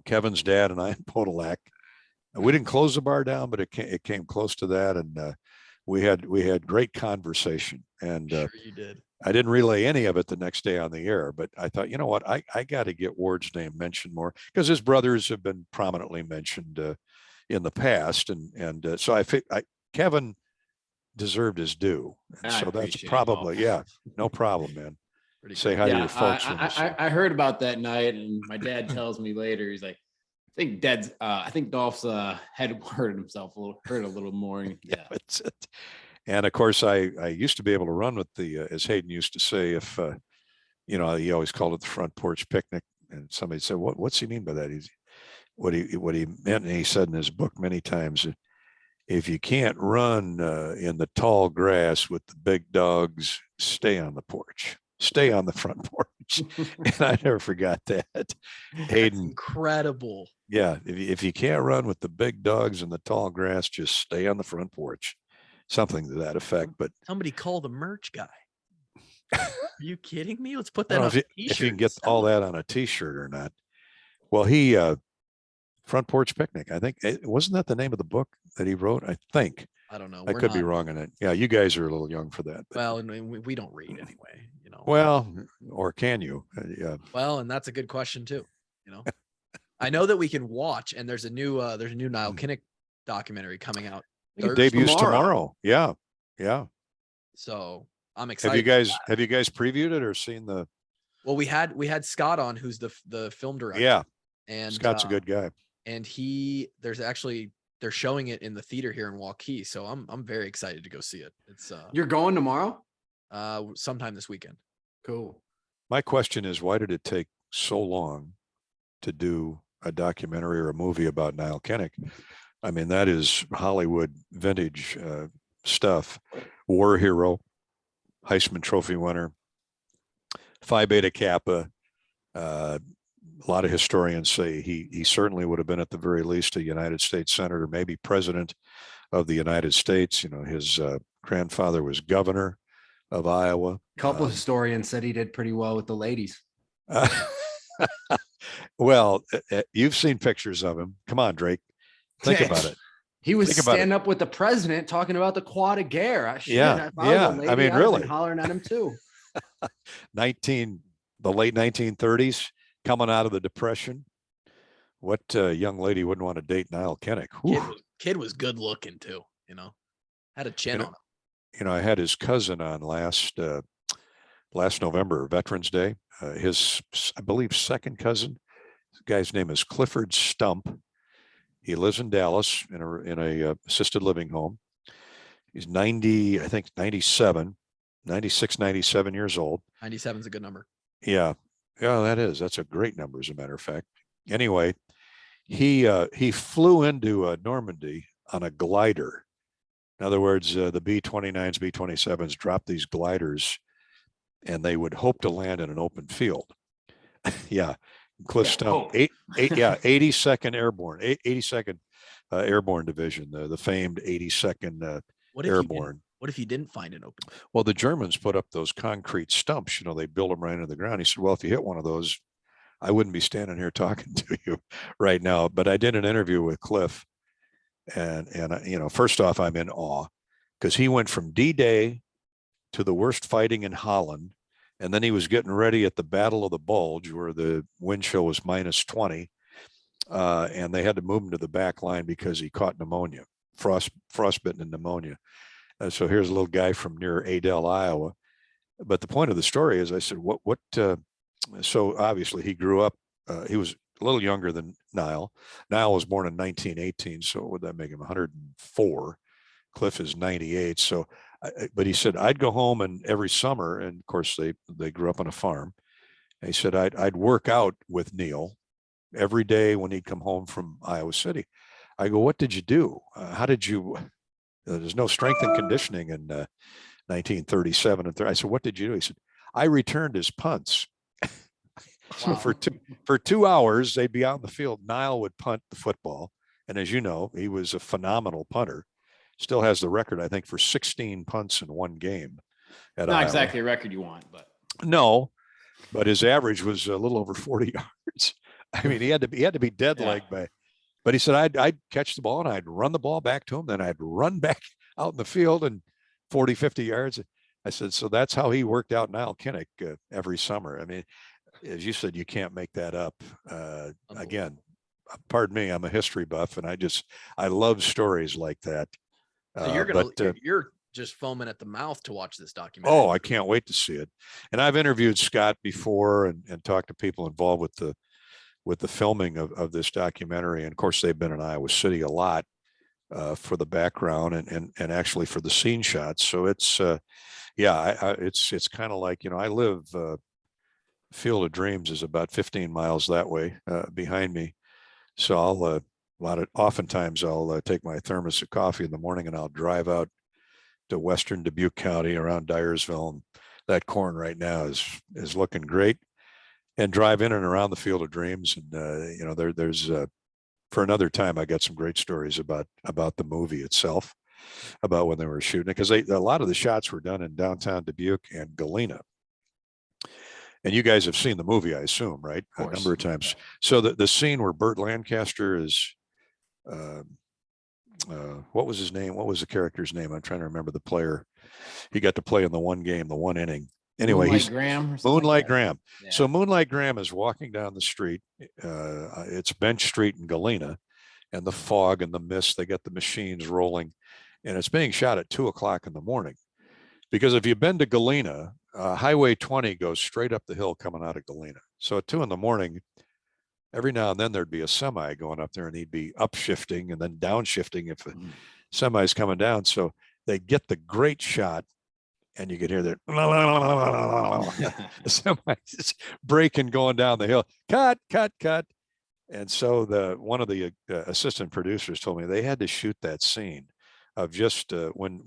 Kevin's dad and I in Podolak. We didn't close the bar down, but it came close to that, and we had great conversation. And sure you did. I didn't relay any of it the next day on the air, but I thought, you know what, I got to get Ward's name mentioned more because his brothers have been prominently mentioned in the past, and so Kevin deserved his due, and so that's probably no problem, man. Say hi to your folks. I heard about that night, and my dad tells me later, he's like, I think Dolph's had hurt himself hurt a little more. Yeah, that's it. And of course, I used to be able to run with the, as Hayden used to say, if he always called it the front porch picnic, and somebody said, "What's he mean by that?" what he meant, and he said in his book many times, if you can't run in the tall grass with the big dogs, stay on the porch, stay on the front porch. And I never forgot that. Hayden, incredible. Yeah, if you can't run with the big dogs in the tall grass, just stay on the front porch. Something to that effect. But somebody call the merch guy. Are you kidding me? Let's put I that don't on know a t-shirt. if you can get all that on a t-shirt or not. Well, he Front Porch Picnic. I think wasn't that the name of the book that he wrote? I think. I don't know. I could be wrong on it. Yeah, you guys are a little young for that. But, well, and we don't read anyway, you know. Well, or can you? Yeah. Well, and that's a good question too. You know, I know that we can watch, and there's a new Nile Kinnick documentary coming out. It debuts tomorrow. Yeah, yeah. So I'm excited. Have you guys previewed it or seen the? Well, we had Scott on, who's the film director. Yeah, and Scott's a good guy. And they're showing it in the theater here in Waukee, so I'm very excited to go see it. It's You're going tomorrow? Sometime this weekend. Cool. My question is, why did it take so long to do a documentary or a movie about Nile Kinnick? I mean, that is Hollywood vintage stuff. War hero, Heisman Trophy winner, Phi Beta Kappa. A lot of historians say he certainly would have been at the very least a United States senator, maybe president of the United States. You know, his grandfather was governor of Iowa. A couple of historians said he did pretty well with the ladies. Well, you've seen pictures of him. Come on, Drake. Think about it. He was standing up with the president talking about the Croix de Guerre. Yeah. I mean, really hollering at him too. The late 1930s, coming out of the Depression. What young lady wouldn't want to date Nile Kinnick? Kid was good looking too. You know, had a chin on him. You know, I had his cousin on last November, Veterans Day. His, I believe, second cousin. The guy's name is Clifford Stump. He lives in Dallas in a assisted living home. He's 90, I think 97, 96, 97 years old. 97 is a good number. Yeah. Yeah, that is. That's a great number, as a matter of fact. Anyway, he flew into Normandy on a glider. In other words, the B-29s, B-27s dropped these gliders, and they would hope to land in an open field. Yeah. Cliff Stump, 82nd Airborne, 82nd Airborne Division, the famed 82nd Airborne. What if you didn't find an open? Well, the Germans put up those concrete stumps. You know, they build them right into the ground. He said, well, if you hit one of those, I wouldn't be standing here talking to you right now. But I did an interview with Cliff, and you know, first off, I'm in awe because he went from D-Day to the worst fighting in Holland. And then he was getting ready at the Battle of the Bulge, where the wind chill was -20. And they had to move him to the back line because he caught pneumonia, frostbitten and pneumonia. So here's a little guy from near Adel, Iowa. But the point of the story is, I said, so obviously he grew up, he was a little younger than Nile. Nile was born in 1918. So would that make him 104? Cliff is 98. So, but he said, I'd go home and every summer, and of course they grew up on a farm. And he said, I'd work out with Neil every day when he'd come home from Iowa City. I go, what did you do? How did you, there's no strength and conditioning in 1937 and 30. I said, what did you do? He said, I returned his punts. So for 2 hours, they'd be out in the field. Nile would punt the football. And as you know, he was a phenomenal punter. Still has the record, I think, for 16 punts in one game. Not Iowa. Exactly a record you want, but no, but his average was a little over 40 yards. I mean, he had to be dead leg by, but he said, I'd catch the ball and I'd run the ball back to him. Then I'd run back out in the field and 40, 50 yards. I said, so that's how he worked out Nile Kinnick every summer. I mean, as you said, you can't make that up. Again, pardon me, I'm a history buff, and I love stories like that. So you're just foaming at the mouth to watch this documentary. Oh, I can't wait to see it. And I've interviewed Scott before and talked to people involved with the filming of this documentary. And of course, they've been in Iowa City a lot for the background and actually for the scene shots. So it's it's kind of like, you know, I live Field of Dreams is about 15 miles that way behind me. So oftentimes I'll take my thermos of coffee in the morning and I'll drive out to western Dubuque County around Dyersville. And that corn right now is looking great, and drive in and around the Field of Dreams. And there's for another time, I got some great stories about the movie itself, about when they were shooting it, because a lot of the shots were done in downtown Dubuque and Galena. And you guys have seen the movie, I assume, right? A number of times. So the scene where Burt Lancaster is, what was his name? What was the character's name? I'm trying to remember the player. He got to play in the one game, the one inning. Anyway, Moonlight Graham. Moonlight Graham. Yeah. So Moonlight Graham is walking down the street. It's Bench Street in Galena, and the fog and the mist. They got the machines rolling, and it's being shot at 2:00 in the morning. Because if you've been to Galena, Highway 20 goes straight up the hill coming out of Galena. So at 2 a.m, every now and then there'd be a semi going up there, and he'd be upshifting and then downshifting if a semi's coming down. So they get the great shot, and you could hear that the semi is braking going down the hill. Cut. And so one of the assistant producers told me they had to shoot that scene of just when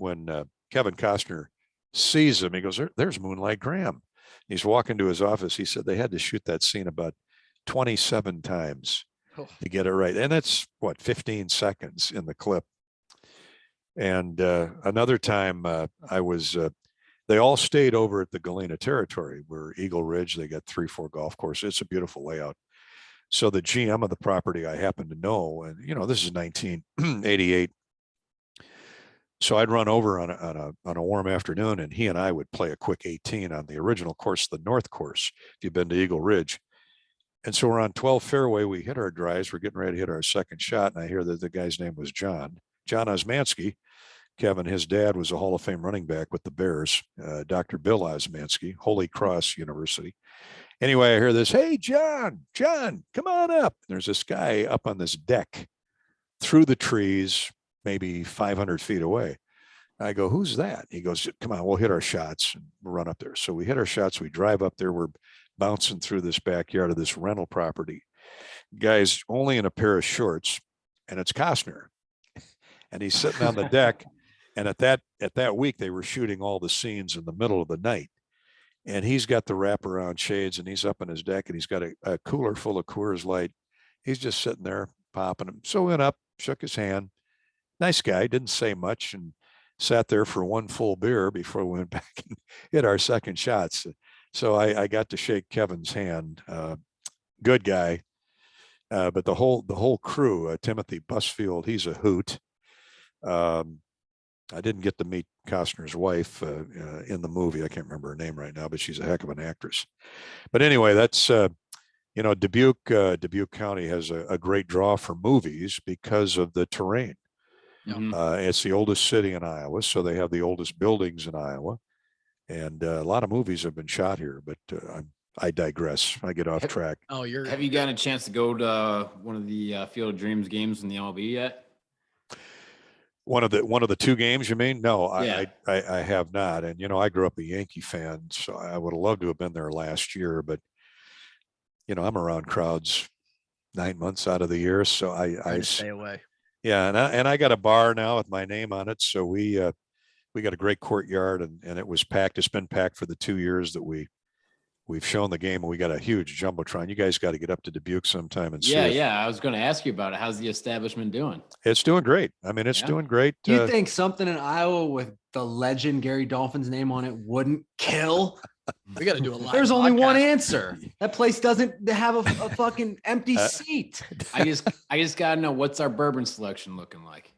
Kevin Costner sees him, he goes, there's Moonlight Graham. He's walking to his office. He said they had to shoot that scene about 27 times to get it right. And that's 15 seconds in the clip. And another time they all stayed over at the Galena Territory, where Eagle Ridge, they got 3-4 golf courses. It's a beautiful layout. So the GM of the property I happen to know, and this is 1988. So I'd run over on a warm afternoon, and he and I would play a quick 18 on the original course, the North Course, if you've been to Eagle Ridge. And so we're on 12 fairway. We hit our drives. We're getting ready to hit our second shot. And I hear that the guy's name was John Osmanski. Kevin, his dad was a Hall of Fame running back with the Bears, Dr. Bill Osmanski, Holy Cross University. Anyway, I hear this, hey, John, come on up. And there's this guy up on this deck through the trees, maybe 500 feet away. I go, who's that? He goes, come on, we'll hit our shots and we'll run up there. So we hit our shots. We drive up there. We're bouncing through this backyard of this rental property. Guy's only in a pair of shorts, and it's Costner. And he's sitting on the deck. And at that week, they were shooting all the scenes in the middle of the night. And he's got the wraparound shades, and he's up on his deck, and he's got a cooler full of Coors Light. He's just sitting there popping them. So went up, shook his hand. Nice guy, didn't say much, and sat there for one full beer before we went back and hit our second shots. So I got to shake Kevin's hand. Good guy. But the whole crew, Timothy Busfield, he's a hoot. I didn't get to meet Costner's wife in the movie. I can't remember her name right now, but she's a heck of an actress. But anyway, that's Dubuque County has a great draw for movies because of the terrain. It's the oldest city in Iowa, so they have the oldest buildings in Iowa, and a lot of movies have been shot here. But I digress. I get off track. Have you gotten a chance to go to one of the Field of Dreams games in the MLB yet? One of the two games, you mean? No, yeah. I have not. And I grew up a Yankee fan, so I would have loved to have been there last year. But I'm around crowds 9 months out of the year, so I stay away. Yeah, and I got a bar now with my name on it. So we got a great courtyard, and it was packed. It's been packed for the 2 years that we've shown the game, and we got a huge jumbotron. You guys got to get up to Dubuque sometime and see it. Yeah. I was going to ask you about it. How's the establishment doing? It's doing great. I mean, it's doing great. Do you think something in Iowa with the legend Gary Dolphin's name on it wouldn't kill? We got to do a live There's only podcast. one answer. That place doesn't have a fucking empty seat. I just got to know, what's our bourbon selection looking like?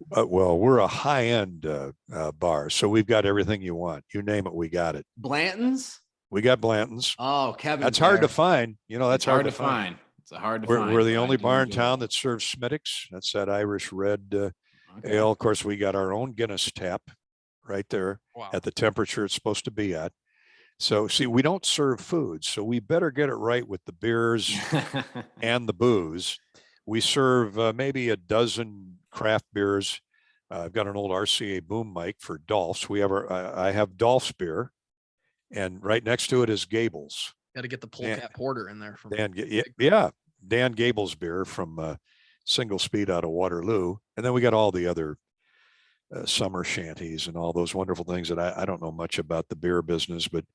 Well, we're a high-end bar, so we've got everything you want. You name it, we got it. Blanton's? We got Blanton's. Oh, Kevin. That's hard to find. That's hard to find. It's hard to find. We're the only bar in town that serves Smittix. That's that Irish red ale. Of course, we got our own Guinness tap right there at the temperature it's supposed to be at. So, see, we don't serve food, so we better get it right with the beers and the booze. We serve maybe a dozen craft beers. I've got an old RCA boom mic for Dolphs. I have Dolph's beer, and right next to it is Gable's. Got to get the Polecat Porter in there. Yeah. Dan Gable's beer from Single Speed out of Waterloo. And then we got all the other summer shanties and all those wonderful things that I don't know much about the beer business, but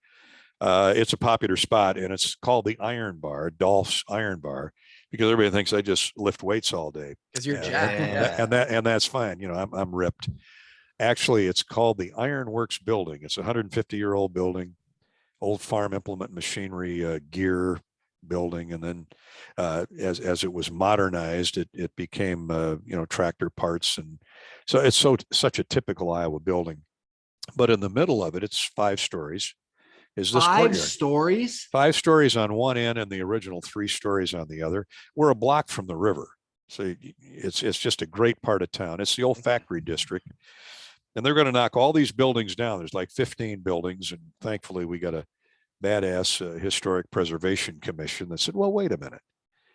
it's a popular spot, and it's called the Iron Bar, Dolph's Iron Bar, because everybody thinks I just lift weights all day. Because you're jacked. And that's fine. You know, I'm ripped. Actually, it's called the Iron Works building. It's a 150-year-old building, old farm implement machinery gear building. And then as it was modernized, it became, tractor parts. And so it's such a typical Iowa building. But in the middle of it, it's 5 stories. Is this 5 stories? 5 stories on one end and the original 3 stories on the other. We're a block from the river. So it's just a great part of town. It's the old factory district. And they're going to knock all these buildings down. There's like 15 buildings. And thankfully, we got a badass historic preservation commission that said, well, wait a minute.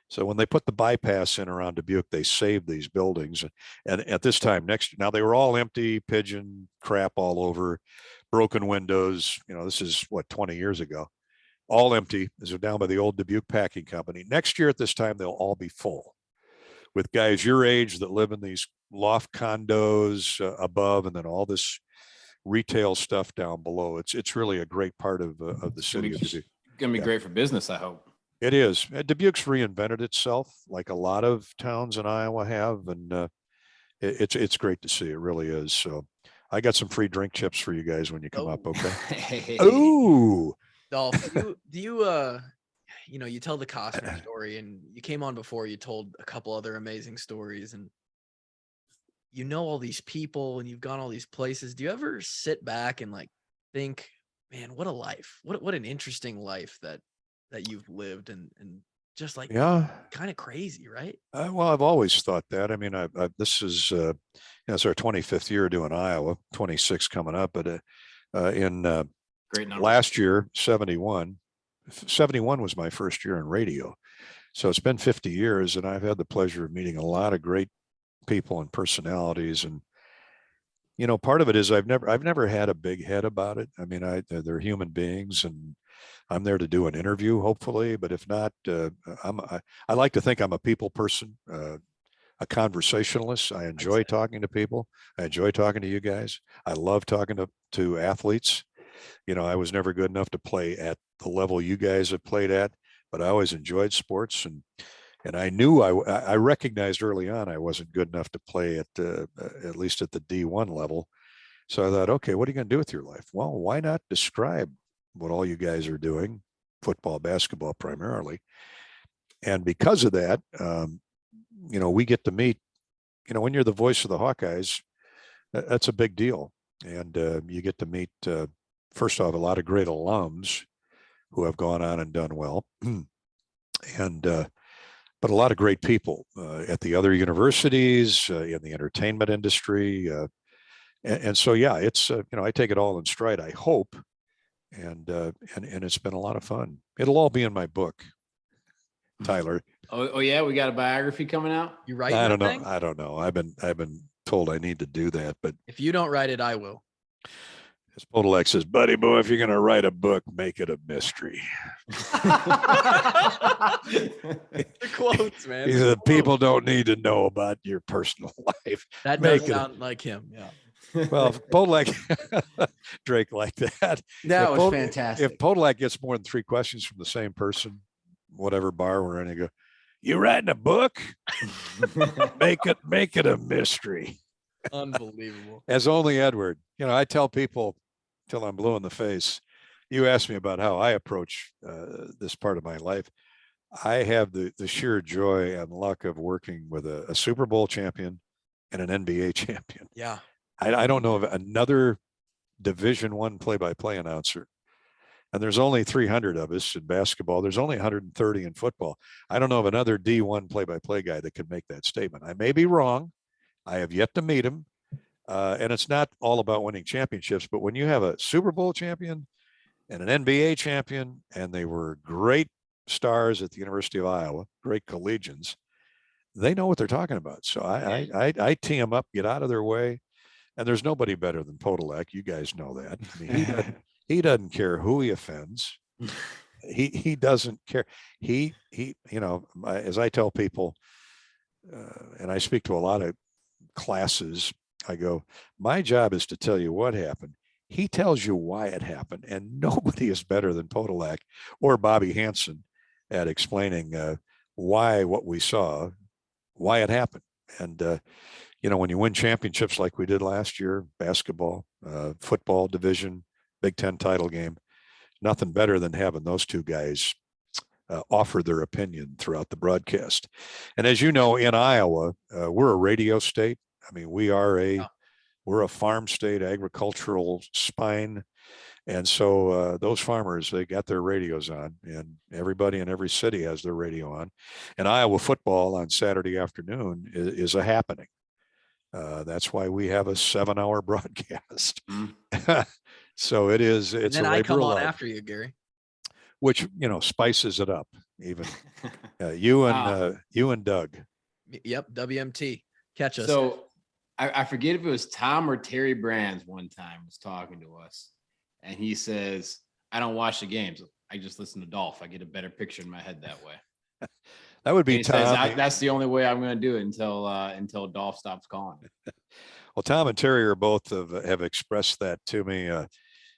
So when they put the bypass in around Dubuque, they saved these buildings. And at this time next year, now they were all empty, pigeon crap all over, broken windows. You know, this is 20 years ago, all empty. These are down by the old Dubuque Packing Company. Next year at this time, they'll all be full with guys your age that live in these loft condos above, and then all this retail stuff down below. It's really a great part of the city of Dubuque. Gonna be great for business, I hope. It is. Dubuque's reinvented itself, like a lot of towns in Iowa have, and it's great to see. It really is. So, I got some free drink chips for you guys when you come up. Okay. Ooh, Dolph, you tell the Costner story, and you came on before. You told a couple other amazing stories, and you know all these people, and you've gone all these places. Do you ever sit back and think, man, what a life! What an interesting life that you've lived, and just kind of crazy, right? Well, I've always thought that. I mean, this is it's our 25th year doing Iowa, 26 coming up, but in great number. Last year, 71 was my first year in radio. So it's been 50 years, and I've had the pleasure of meeting a lot of great people and personalities. And, part of it is I've never had a big head about it. I mean, they're human beings, and I'm there to do an interview, hopefully, but if not, I like to think I'm a people person, a conversationalist. I enjoy talking to people. I enjoy talking to you guys. I love talking to athletes. I was never good enough to play at the level you guys have played at, but I always enjoyed sports, and I knew I recognized early on I wasn't good enough to play at least at the D1 level. So I thought, okay, what are you going to do with your life? Well, why not describe what all you guys are doing, football, basketball primarily. And because of that, we get to meet, when you're the voice of the Hawkeyes, that's a big deal. And you get to meet, first off, a lot of great alums who have gone on and done well. But a lot of great people at the other universities, in the entertainment industry. And so, yeah, it's, I take it all in stride, I hope. And it's been a lot of fun. It'll all be in my book, Tyler. Oh yeah, we got a biography coming out. You write? I don't know. I don't know. I've been told I need to do that, but if you don't write it, I will. As Podolak says, buddy boy, if you're going to write a book, make it a mystery. The quotes, man. The people don't need to know about your personal life. That does sound like him. Yeah. Well, if Podolak Drake like that. That was fantastic. If Podolak gets more than 3 questions from the same person, whatever bar we're in, you go, you writing a book? make it a mystery. Unbelievable. As only Edward. I tell people till I'm blue in the face. You asked me about how I approach this part of my life. I have the sheer joy and luck of working with a Super Bowl champion and an NBA champion. Yeah. I don't know of another Division I play-by-play announcer. And there's only 300 of us in basketball. There's only 130 in football. I don't know of another D1 play-by-play guy that could make that statement. I may be wrong. I have yet to meet him. And it's not all about winning championships, but when you have a Super Bowl champion and an NBA champion, and they were great stars at the University of Iowa, great collegians, they know what they're talking about. So I tee them up, get out of their way. And there's nobody better than Podolak. You guys know that. I mean, he doesn't care who he offends. he doesn't care. He, as I tell people, and I speak to a lot of classes, I go, my job is to tell you what happened. He tells you why it happened, and nobody is better than Podolak or Bobby Hansen at explaining why what we saw, why it happened. And when you win championships like we did last year, basketball, football division, Big Ten title game, nothing better than having those two guys offer their opinion throughout the broadcast. And as you know, in Iowa, we're a radio state. I mean, we're a farm state, agricultural spine. And so those farmers, they got their radios on, and everybody in every city has their radio on. And Iowa football on Saturday afternoon is a happening. That's why we have a 7-hour broadcast. So it's and then a I labor come of on love, after you, Gary. which, spices it up even. You and Doug. Yep. WMT. Catch us. So I forget if it was Tom or Terry Brands one time was talking to us, and he says, I don't watch the games. I just listen to Dolph. I get a better picture in my head that way. That would be He Tom. says, that's the only way I'm going to do it until Dolph stops calling. Well, Tom and Terry are both have expressed that to me.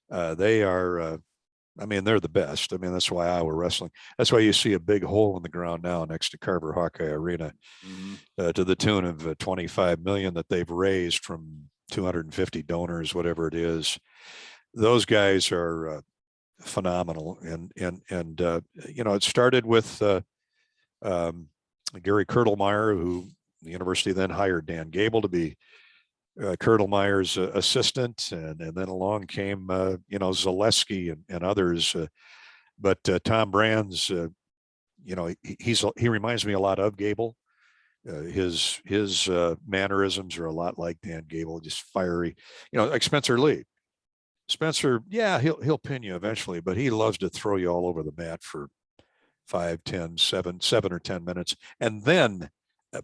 They are, they're the best. I mean, that's why Iowa wrestling. That's why you see a big hole in the ground now next to Carver Hawkeye Arena, to the tune of $25 million that they've raised from 250 donors, whatever it is. Those guys are phenomenal, and it started with Gary Kirtlemeyer, who the university then hired Dan Gable to be Kirtlemeyer's assistant, and then along came Zaleski and others. But Tom Brands, he reminds me a lot of Gable. His mannerisms are a lot like Dan Gable, just fiery. Like Spencer Lee. Spencer, yeah, he'll pin you eventually, but he loves to throw you all over the mat for 5, 10, 7 or 10 minutes, and then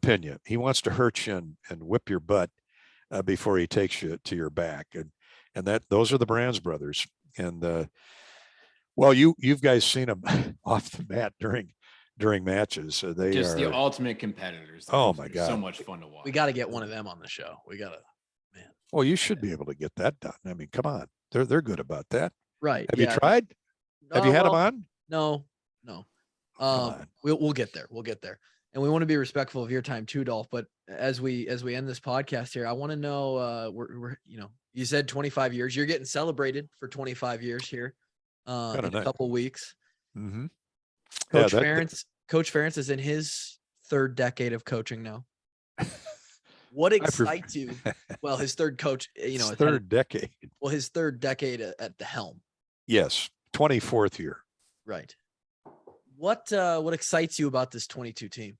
pin you. He wants to hurt you and whip your butt before he takes you to your back. And those are the Brands brothers. And well, you've guys seen them off the mat during matches. They just are the ultimate competitors. Oh my God. So much fun to watch. We got to get one of them on the show. Man. Well, you should be able to get that done. I mean, come on. They're good about that. Right. Have you tried? Have you had them on? No. We'll get there. We'll get there. And we want to be respectful of your time too, Dolph. But as we end this podcast here, I want to know, we're you said 25 years. You're getting celebrated for 25 years here in a couple weeks. Mm-hmm. Coach Ferentz is in his third decade of coaching now. What excites you? Well, his third coach, his third decade. Well, his third decade at the helm. Yes, 24th year. Right. What excites you about this 22 team?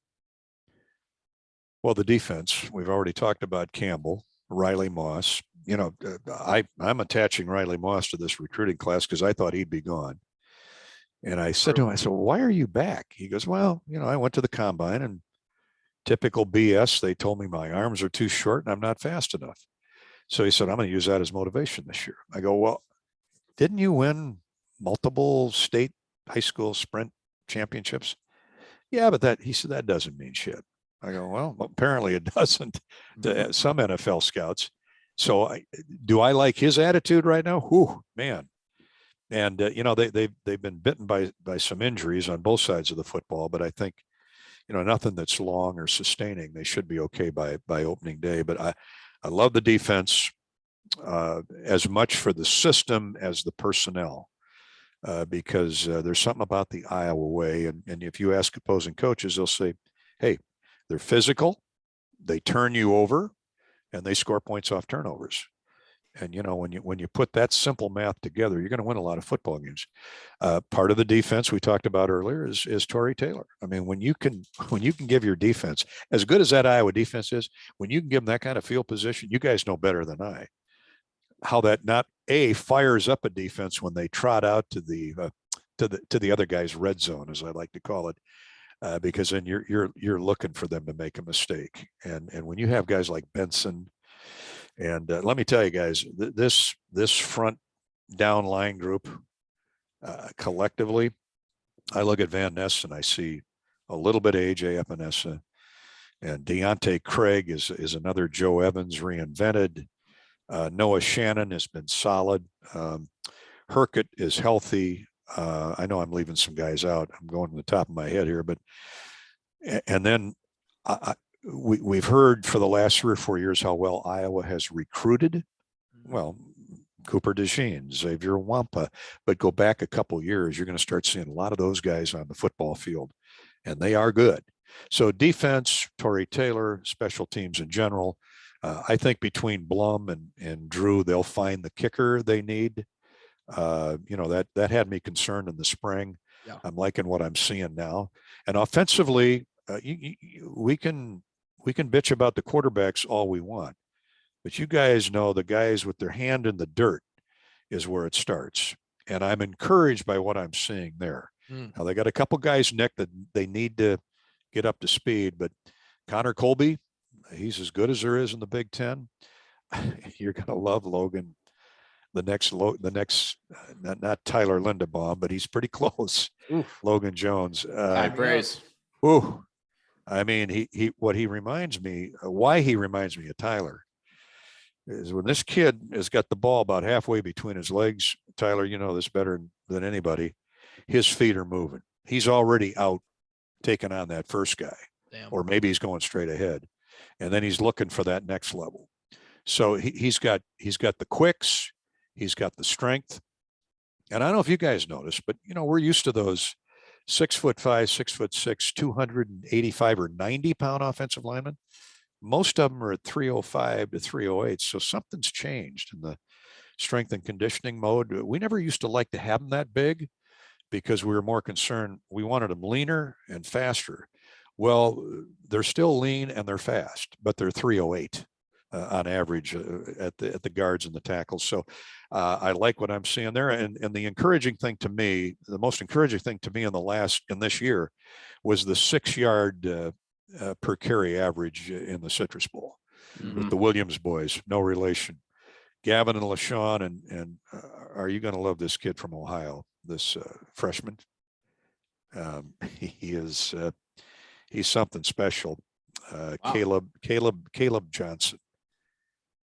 Well, the defense. We've already talked about Campbell, Riley Moss. I'm attaching Riley Moss to this recruiting class because I thought he'd be gone. And I said to him, I said, well, why are you back? He goes, well, I went to the combine, and typical BS. They told me my arms are too short and I'm not fast enough. So he said, I'm going to use that as motivation this year. I go, well, didn't you win multiple state high school sprint championships? Yeah, but he said, that doesn't mean shit. I go, well, apparently it doesn't to some NFL scouts. So do I like his attitude right now? Whew, man. And, they've been bitten by some injuries on both sides of the football, but I think, nothing that's long or sustaining. They should be okay by opening day. But I love the defense as much for the system as the personnel, because there's something about the Iowa way. And if you ask opposing coaches, they'll say, hey, they're physical, they turn you over, and they score points off turnovers. And, when you put that simple math together, you're going to win a lot of football games. Part of the defense we talked about earlier is Torrey Taylor. I mean, when you can give your defense, as good as that Iowa defense is, when you can give them that kind of field position, you guys know better than I how that not fires up a defense when they trot out to the other guy's red zone, as I like to call it, because then you're looking for them to make a mistake. And when you have guys like Benson. And let me tell you guys, this front down line group collectively, I look at Van Ness and I see a little bit of AJ Epinesa, and Deontay Craig is another Joe Evans reinvented. Noah Shannon has been solid. Herkett is healthy. I know I'm leaving some guys out. I'm going to the top of my head here, but and then we've heard for the last 3 or 4 years how well Iowa has recruited. Well, Cooper DeJean, Xavier Wampa, but go back a couple years, you're going to start seeing a lot of those guys on the football field, and they are good. So defense, Torrey Taylor, special teams in general. I think between Blum and Drew, they'll find the kicker they need. That had me concerned in the spring. Yeah. I'm liking what I'm seeing now. And offensively, we can bitch about the quarterbacks all we want, but you guys know the guys with their hand in the dirt is where it starts. And I'm encouraged by what I'm seeing there. Now they got a couple guys, Nick, that they need to get up to speed, but Connor Colby, he's as good as there is in the Big Ten. You're going to love Logan. The next, not Tyler Linderbaum, but he's pretty close. Oof. Logan Jones. High praise. Ooh, I mean, what he reminds me, why he reminds me of Tyler is when this kid has got the ball about halfway between his legs. Tyler, you know this better than anybody. His feet are moving. He's already out taking on that first guy. Damn. Or maybe he's going straight ahead, and then he's looking for that next level. So he's got the quicks. He's got the strength. And I don't know if you guys noticed, but we're used to those 6'5", 6'6", 285 or 90 pound offensive linemen. Most of them are at 305 to 308. So something's changed in the strength and conditioning mode. We never used to like to have them that big because we were more concerned. We wanted them leaner and faster. Well, they're still lean and they're fast, but they're 308. On average at the guards and the tackles. So I like what I'm seeing there. And the encouraging thing to me, the most encouraging thing to me in this year was the 6 yard per carry average in the Citrus Bowl with the Williams boys, no relation. Gavin and LaShawn, and are you going to love this kid from Ohio, this freshman? He's something special. Wow. Caleb Johnson.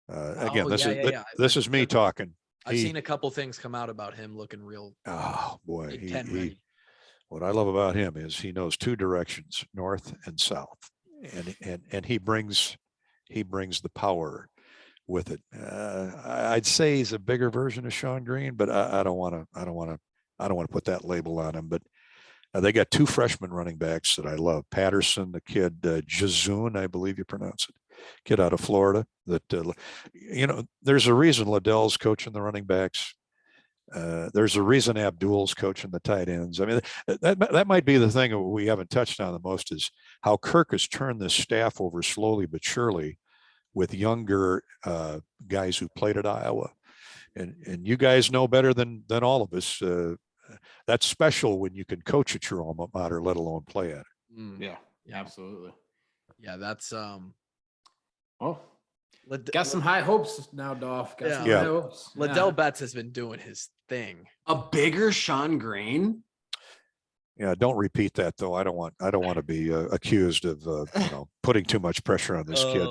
Again, this is me talking. I've seen a couple things come out about him looking real. Oh boy, what I love about him is he knows 2 directions, north and south, and he brings the power with it. I'd say he's a bigger version of Sean Green, but I don't want to put that label on him. But they got 2 freshman running backs that I love. Patterson, the kid Jazoon, I believe you pronounce it. Kid out of Florida that, there's a reason Liddell's coaching the running backs. There's a reason Abdul's coaching the tight ends. I mean, that might be the thing that we haven't touched on the most is how Kirk has turned this staff over slowly but surely with younger guys who played at Iowa. And you guys know better than all of us. That's special when you can coach at your alma mater, let alone play at it. Yeah, absolutely. Yeah, that's got some high hopes now, Dolph. Got some high hopes. Liddell Betts has been doing his thing. A bigger Sean Green. Yeah, don't repeat that though. I don't want to be accused of putting too much pressure on this kid.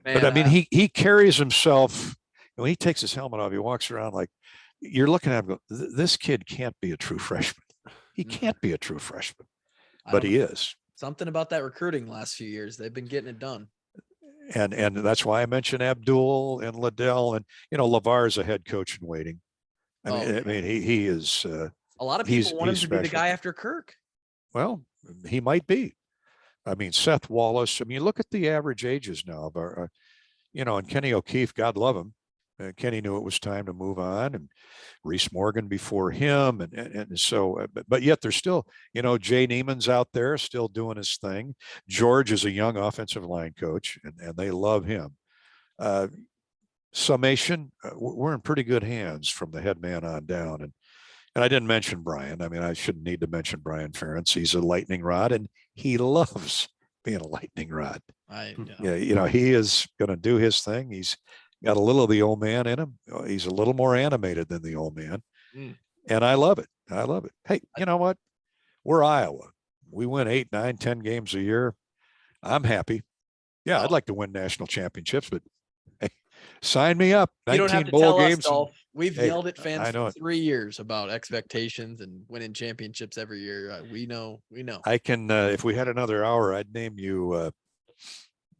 But I mean, he carries himself. When he takes his helmet off, he walks around like you're looking at him. This kid can't be a true freshman. He can't be a true freshman, but he is. Something about that recruiting last few years. They've been getting it done. And that's why I mentioned Abdul and Liddell, and LeVar is a head coach in waiting. I mean, he is. A lot of people want him to be the guy after Kirk. Well, he might be. I mean, Seth Wallace. I mean, look at the average ages now of our, and Kenny O'Keefe, God love him. Kenny knew it was time to move on, and Reese Morgan before him. And so, but yet there's still, Jay Neiman's out there still doing his thing. George is a young offensive line coach, and they love him. Summation, we're in pretty good hands from the head man on down. And I didn't mention Brian. I mean, I shouldn't need to mention Brian Ferentz. He's a lightning rod, and he loves being a lightning rod. Yeah, he is going to do his thing. He's got a little of the old man in him. He's a little more animated than the old man. And I love it. Hey, you know what? We're Iowa. We win 8, 9, 10 games a year. I'm happy. Yeah, I'd like to win national championships, but hey, sign me up. You don't have to bowl tell games. us, Dolph. We've Hey, yelled at fans I know for it. 3 years about expectations and winning championships every year. We know. I can, if we had another hour, I'd name you,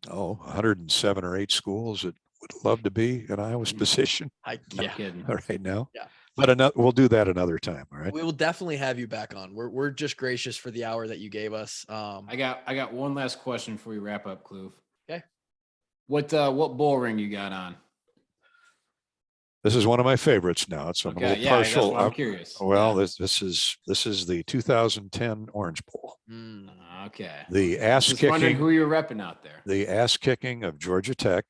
107 or 8 schools that would love to be in Iowa's position No kidding. right now. Yeah. But we'll do that another time. All right. We will definitely have you back on. We're just gracious for the hour that you gave us. I got one last question before we wrap up, Kloof. Okay. What bull ring you got on? This is one of my favorites now. So I'm a little partial. That's what I'm curious. Well, this is the 2010 Orange Bowl. Okay. The ass Just wondering kicking. who you're repping out there. The ass kicking of Georgia Tech.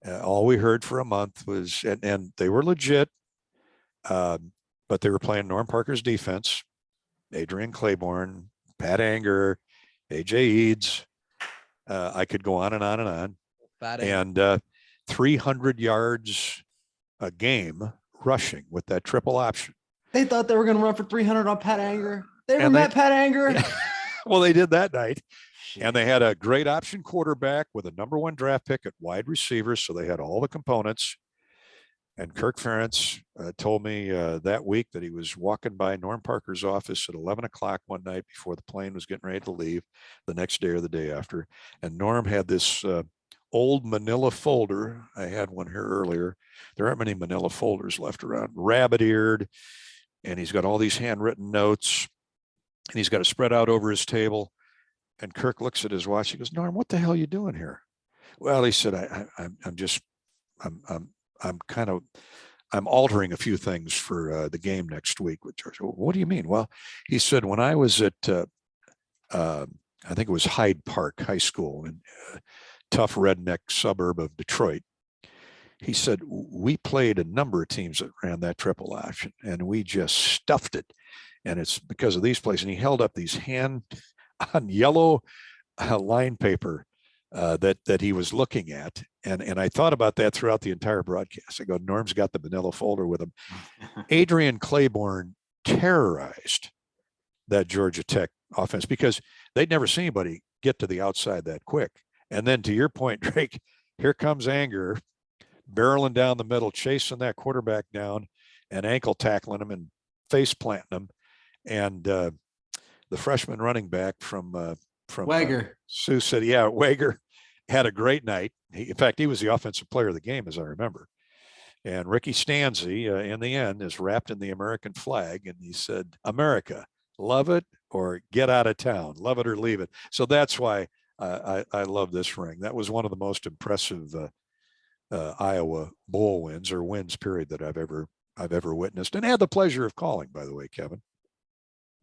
All we heard for a month was, and they were legit, but they were playing Norm Parker's defense. Adrian Claiborne, Pat Anger, AJ Eads. I could go on and on and on. And 300 yards a game rushing with that triple option. They thought they were going to run for 300 on Pat Anger. They ever met Pat Anger? Well, they did that night. Shit. And they had a great option quarterback with a #1 draft pick at wide receiver. So they had all the components. And Kirk Ferentz told me that week that he was walking by Norm Parker's office at 11 o'clock one night before the plane was getting ready to leave the next day or the day after. And Norm had this old manila folder. I had one here earlier. There aren't many manila folders left around. Rabbit-eared. And he's got all these handwritten notes. And he's got it spread out over his table. And Kirk looks at his watch. He goes, "Norm, what the hell are you doing here?" Well, he said, I'm altering a few things for the game next week with Georgia. What do you mean? Well, he said, when I was at, I think it was Hyde Park High School in a tough redneck suburb of Detroit, he said, we played a number of teams that ran that triple option and we just stuffed it. And it's because of these plays. And he held up these hand on yellow line paper that he was looking at. And I thought about that throughout the entire broadcast. I go, Norm's got the manila folder with him. Adrian Claiborne terrorized that Georgia Tech offense because they'd never seen anybody get to the outside that quick. And then to your point, Drake, here comes Anger barreling down the middle, chasing that quarterback down and ankle tackling him and face planting him. And the freshman running back from Wager. Sioux City. Yeah, Wager had a great night. In fact, he was the offensive player of the game, as I remember. And Ricky Stanzi, in the end, is wrapped in the American flag. And he said, America, love it or get out of town, love it or leave it. So that's why I love this ring. That was one of the most impressive Iowa Bowl wins or wins period that I've ever witnessed and had the pleasure of calling, by the way, Kevin.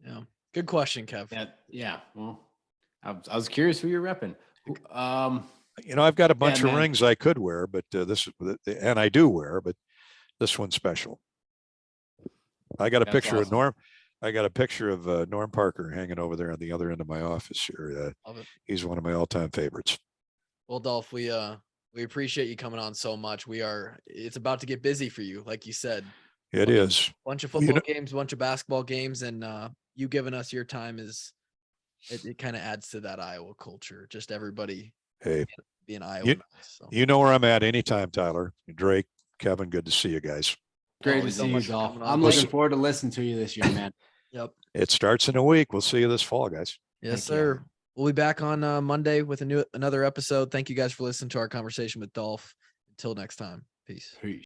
Yeah. Good question, Kev. Yeah. Well, I was curious who you're repping. I've got a bunch of rings I could wear, but and I do wear, but this one's special. I got a picture of Norm. I got a picture of Norm Parker hanging over there on the other end of my office here. He's one of my all-time favorites. Well, Dolph, we appreciate you coming on so much. It's about to get busy for you, like you said. It is. Bunch of football games, bunch of basketball games, and you giving us your time it kind of adds to that Iowa culture. Just everybody being Iowa. You know where I'm at anytime, Tyler. Drake, Kevin, good to see you guys. Great to see you, Dolph. I'm looking forward to listening to you this year, man. Yep. It starts in a week. We'll see you this fall, guys. Yes, sir. We'll be back on Monday with another episode. Thank you guys for listening to our conversation with Dolph. Until next time. Peace.